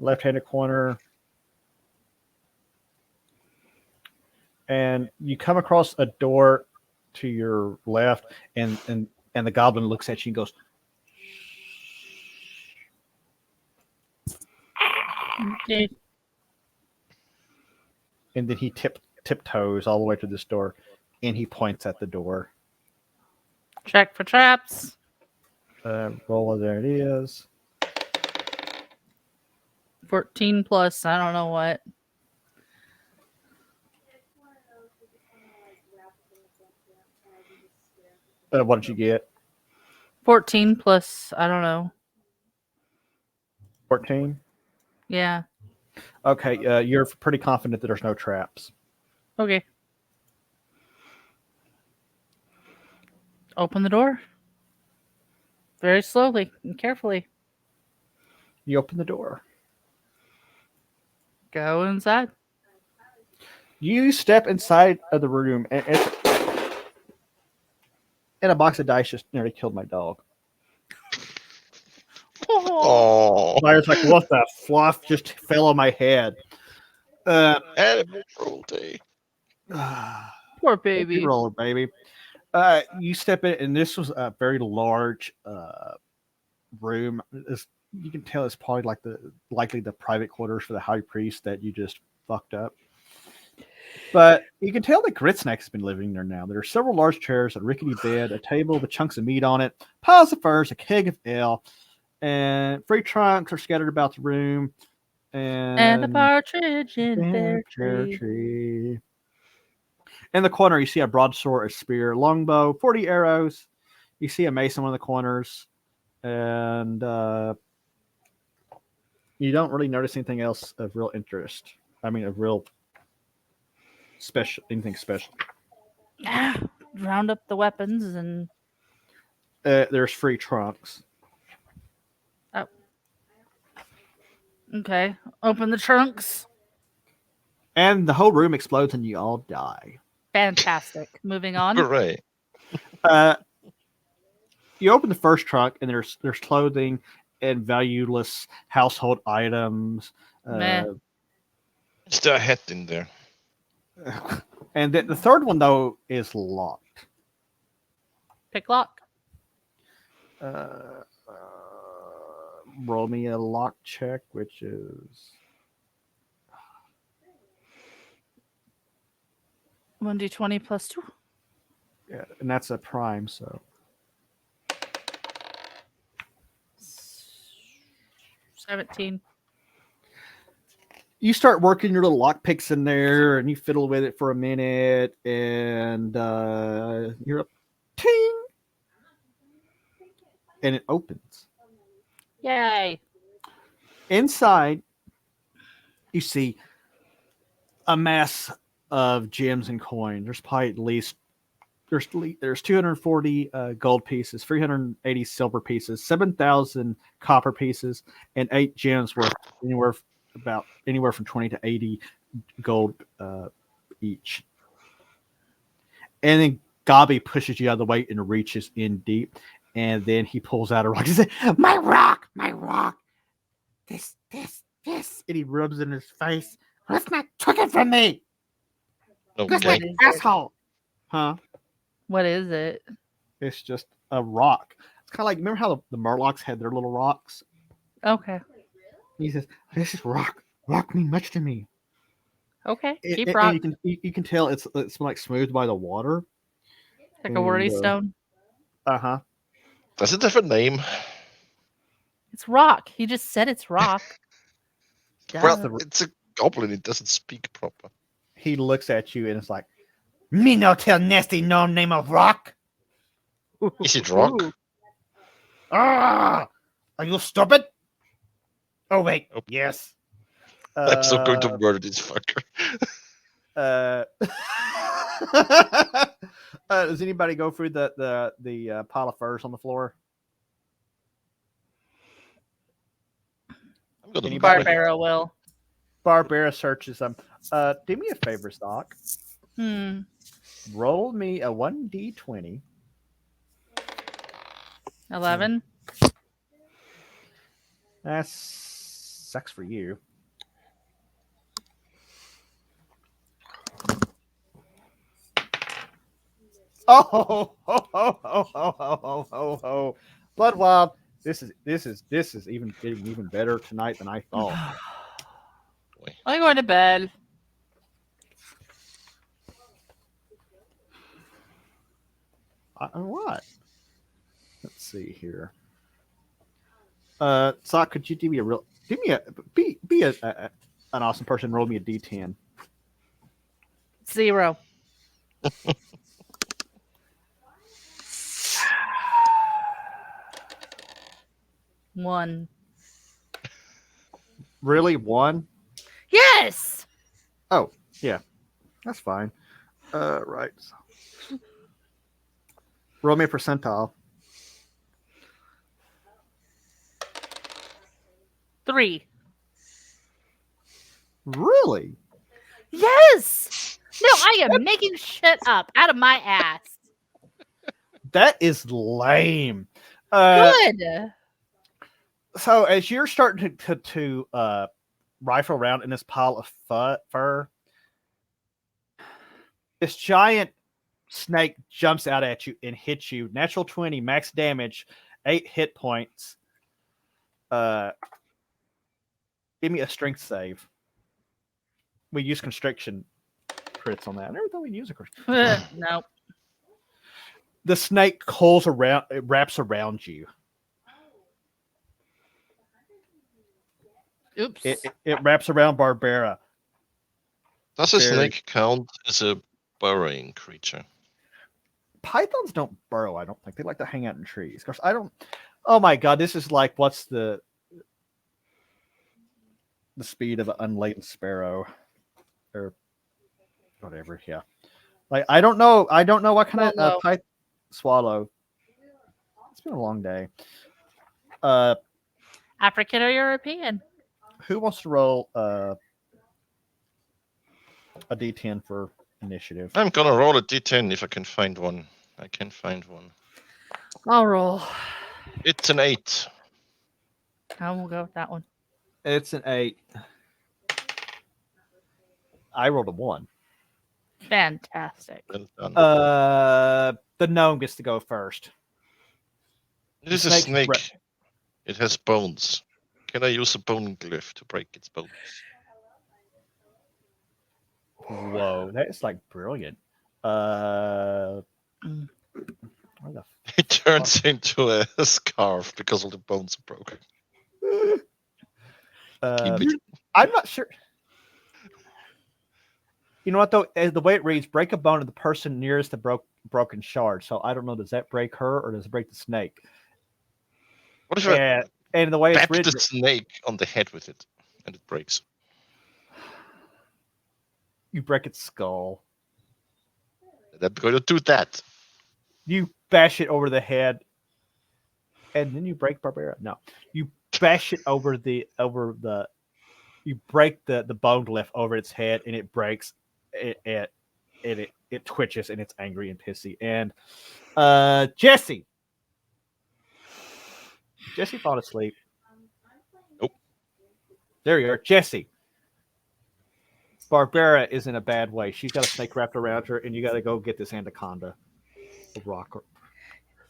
left-handed corner, and you come across a door to your left, and the goblin looks at you and goes, Okay. and then he tiptoes all the way to this door, and he points at the door. Check for traps. Roll, there it is. 14 plus, I don't know what. What did you get? 14 plus, I don't know. 14? Yeah. Okay, you're pretty confident that there's no traps. Okay. Open the door. Very slowly and carefully. You open the door. Go inside. You step inside of the room, and a box of dice just nearly killed my dog. Oh, Lyra's like, what the fluff just fell on my head? animal cruelty. Poor baby. Roller, baby. You step in, and this was a very large room. You can tell it's probably likely the private quarters for the high priest that you just fucked up. But you can tell that Gritsnack's been living there now. There are several large chairs, a rickety bed, a table with chunks of meat on it, piles of furs, a keg of ale, and free trunks are scattered about the room. And a partridge in pear tree. tree. In the corner, you see a broadsword, a spear, longbow, 40 arrows. You see a mace in one of the corners, and you don't really notice anything else of real interest. I mean, of real special, anything special. Round up the weapons and There's free trunks. okay. Open the trunks. And the whole room explodes and you all die. Fantastic. Moving on. Hooray. You open the first trunk and there's clothing and valueless household items. Meh. Is there a hat in there? And the third one, though, is locked. Pick lock. Roll me a lock check, which is 1d20 plus 2. yeah, and that's a prime. So 17. you start working your little lock picks in there, and you fiddle with it for a minute, and you're up, ting, and it opens. Yay. Inside, you see a mass of gems and coins. There's probably at least there's 240 gold pieces, 380 silver pieces, 7,000 copper pieces, and 8 gems worth anywhere from 20 to 80 gold each. And then Gabi pushes you out of the way and reaches in deep, and then he pulls out a rock. He says, my rock, this, and he rubs it in his face. Let's not took it from me. Okay. Asshole. Huh? What is it? It's just a rock. It's kind of like, remember how the Murlocs had their little rocks? Okay. He says, this is rock. Rock mean much to me. Okay. Keep And rock. you can tell it's like smoothed by the water. Like a wordy stone. Uh-huh. Does it have a name? It's rock. He just said it's rock. Well, it's a goblin. It doesn't speak proper. He looks at you and it's like, me no tell nasty no name of rock. Is it rock? Ah, are you stupid? Oh wait, Nope. yes. I'm still going to murder this fucker. Does anybody go through the pile of furs on the floor? I'm gonna Anybody? Barbara will. Barbara searches them. Do me a favor, Stock. Roll me a 1d20. 11. That sucks for you. Oh, ho, ho, ho, ho, ho, ho, ho. Bloodwild, this is even getting even better tonight than I thought. I'm going to bed. What? Let's see here. Sock, could you do me a real? Give me be an awesome person. Roll me a d10. 0. One. Really, 1? Yes. Oh, yeah, that's fine. Right. Roll me a percentile. 3. Really? Yes. No, I am making shit up out of my ass. That is lame. Good. So as you're starting to rifle around in this pile of fur, this giant snake jumps out at you and hits you. Natural 20, max damage, 8 hit points. Give me a strength save. We use constriction crits on that. I never thought we'd use a crit. No. The snake coils around, it wraps around you. Oops. It wraps around Barbara. Does a snake count as a burrowing creature? Pythons don't burrow, I don't think. They like to hang out in trees. Of course, I don't. Oh my god, this is like what's the speed of an unladen sparrow, or whatever. Yeah, like I don't know what kind of swallow. It's been a long day. African or European? Who wants to roll a D10 for initiative? I'm gonna roll a D10 if I can find one. I can find one. I'll roll. It's an 8. I will go with that one. It's an 8. I rolled a 1. Fantastic. Well done. The gnome gets to go first. It is a snake. It has bones. Can I use a bone glyph to break its bones? Whoa, that is like brilliant. Where the It turns into a scarf because all the bones are broken. I'm not sure. You know what though? The way it reads, break a bone of the person nearest the broken shard. So I don't know. Does that break her or does it break the snake? What if I and the way it's bat written, the snake on the head with it and it breaks? You break its skull. I'm going to do that. You bash it over the head, and then you break Barbara. No, you bash it over the. You break the bone glyph over its head, and it breaks. It twitches, and it's angry and pissy. And Jesse falling asleep. Nope. There you are, Jesse. Barbara is in a bad way. She's got a snake wrapped around her, and you got to go get this anaconda. A rock.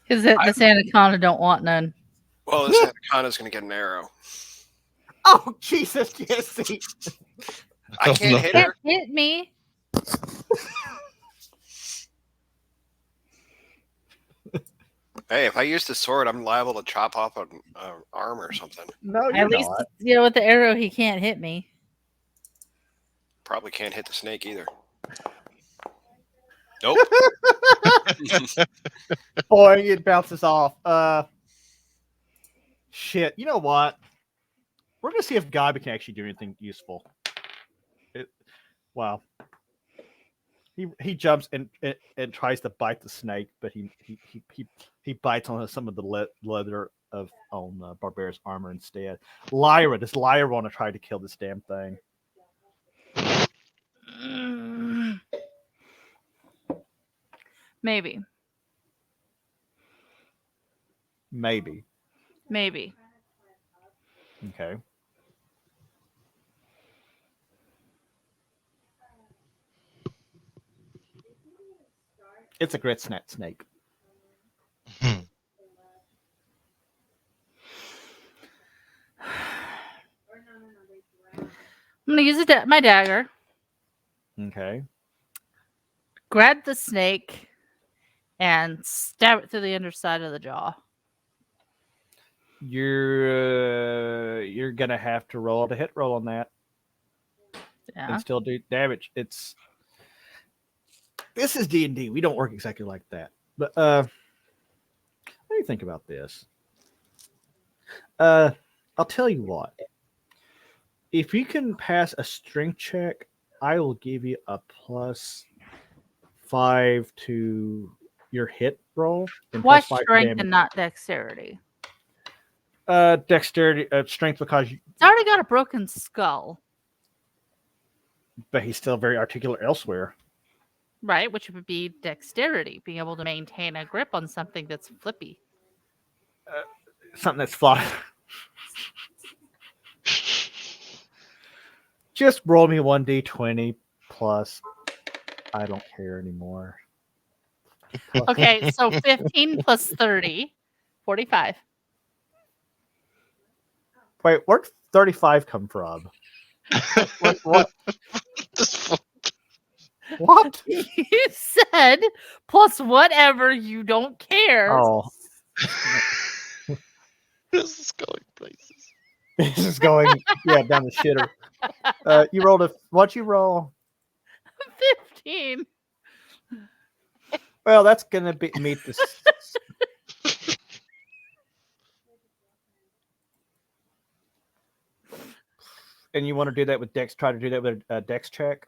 Because this anaconda don't want none. Well, this anaconda's going to get an arrow. Oh, Jesus, Jesse. I can't hit her. Hit me. Hey, if I use the sword, I'm liable to chop off an arm or something. No, you're At least, not. with the arrow, he can't hit me. Probably can't hit the snake either. Nope. Boy, it bounces off. Shit. You know what? We're gonna see if Gabi can actually do anything useful. Wow. He jumps and tries to bite the snake, but he bites on some of the leather on Barbara's armor instead. Does Lyra want to try to kill this damn thing? Maybe. Okay. It's a grit snake. I'm gonna use my dagger. Okay. Grab the snake and stab it through the underside of the jaw. You're gonna have to roll the hit roll on that and still do damage. This is D&D. We don't work exactly like that. But let me think about this. I'll tell you what. If you can pass a strength check, I will give you a +5 to your hit roll. Why strength and not dexterity? Dexterity, strength, because it's already got a broken skull. But he's still very articulate elsewhere. Right, which would be dexterity, being able to maintain a grip on something that's flippy. Something that's fly. Just roll me 1d20 plus. I don't care anymore. Okay, so 15 plus 30, 45. Wait, where'd 35 come from? What? What? You said plus whatever you don't care. Oh, This is going places. this is going down the shitter. You rolled what'd you roll? 15. Well, that's gonna meet this. And you want to do that with Dex? Try to do that with a Dex check.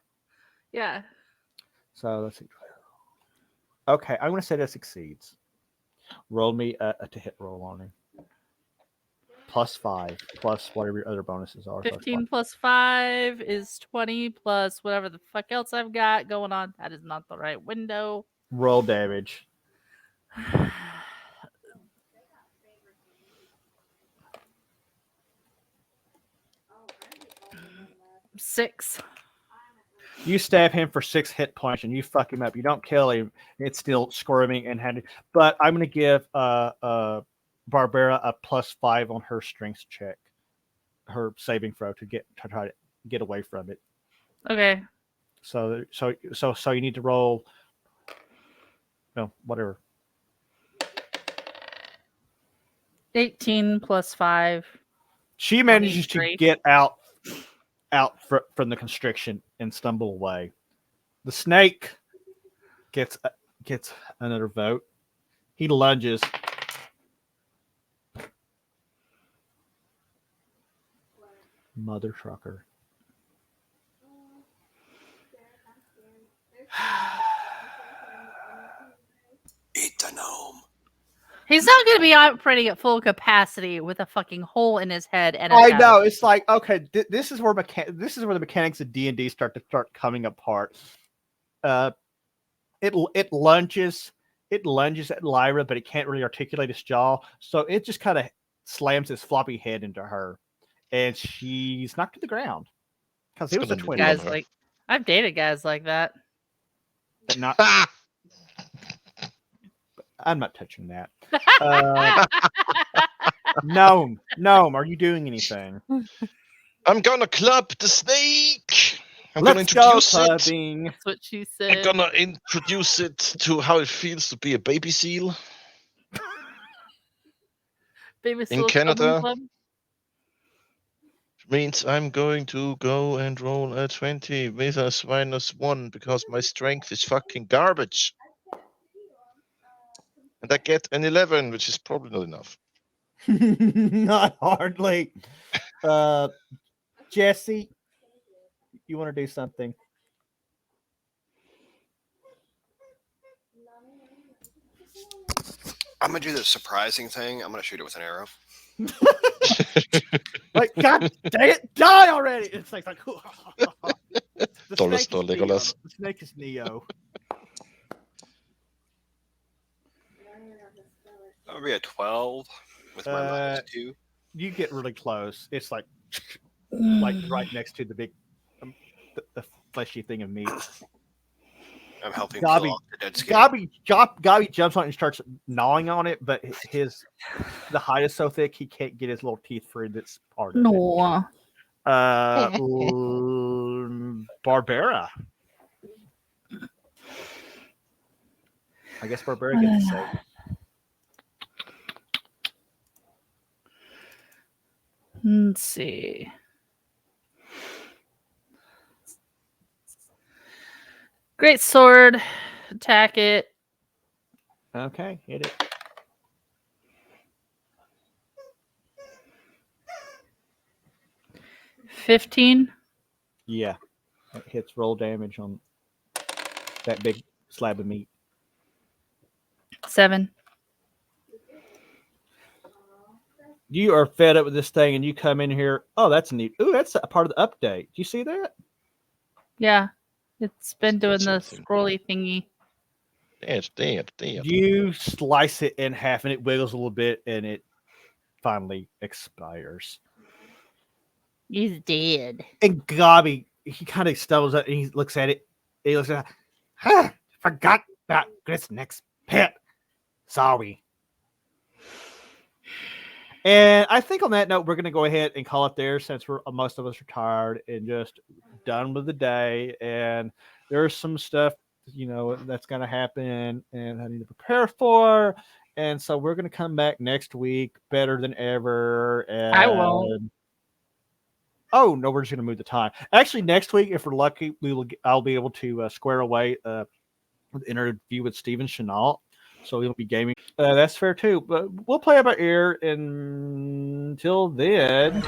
Yeah. So let's see. Okay, I'm going to say that succeeds. Roll me a to hit roll on him. +5 plus whatever your other bonuses are. 15 plus 5 is 20 plus whatever the fuck else I've got going on. That is not the right window. Roll damage. 6. You stab him for 6 hit points and you fuck him up. You don't kill him. It's still squirming and had. But I'm going to give Barbara a +5 on her strength check, her saving throw to try to get away from it. Okay. So you need to roll. No, whatever. 18 plus 5. She manages to 23. get out from the constriction and stumble away. The snake gets another vote. He lunges. Mother trucker. Eat the gnome. He's not going to be operating at full capacity with a fucking hole in his head. And I know, it's like, okay, this is where the mechanics of D&D start coming apart. It lunges at Lyra, but it can't really articulate its jaw, so it just kind of slams its floppy head into her, and she's knocked to the ground because it was a gonna be twin. guys her. like I've dated guys like that. But not. Ah! I'm not touching that. Gnome, are you doing anything? I'm gonna club the snake. I'm Let's gonna go introduce it. clubbing. That's what she I'm said. gonna introduce it to how it feels to be a baby seal. Baby in Seal Canada. Club. Means I'm going to go and roll a 20 with a -1 because my strength is fucking garbage. And I get an 11, which is probably not enough. Not hardly. Jesse, you want to do something? I'm gonna do the surprising thing. I'm gonna shoot it with an arrow. Like, God dang it, die already! It's like the Dollar snake store is Neo. Legolas. The snake is Neo. That would be a 12 with my -2. You get really close. It's like right next to the big, the fleshy thing of meat. I'm helping Gobby- peel off the dead skin. Gobby jumps on it and starts gnawing on it, but the hide is so thick he can't get his little teeth through. That's part of it. No. Barbara. I guess Barbara gets to say. Let's see. Great sword. Attack it. Okay, hit it. $15. Yeah, it hits roll damage on that big slab of meat. 7. You are fed up with this thing, and you come in here. Oh, that's neat. Ooh, that's a part of the update. Do you see that? Yeah. It's been doing the Something. scrolly thingy. Dead. You slice it in half, and it wiggles a little bit, and it finally expires. He's dead. And Gobby, he kind of stumbles up, and he looks at it. He looks at it. Forgot about this next pet. Sorry. And I think on that note, we're going to go ahead and call it there since most of us are tired and just done with the day, and there's some stuff, that's going to happen, and I need to prepare for. And so we're going to come back next week better than ever. And I won't. Oh no, we're just going to move the time. Actually, next week, if we're lucky, I'll be able to square away an interview with Steven Chenault. So we'll be gaming. That's fair too. But we'll play it by ear. And until then.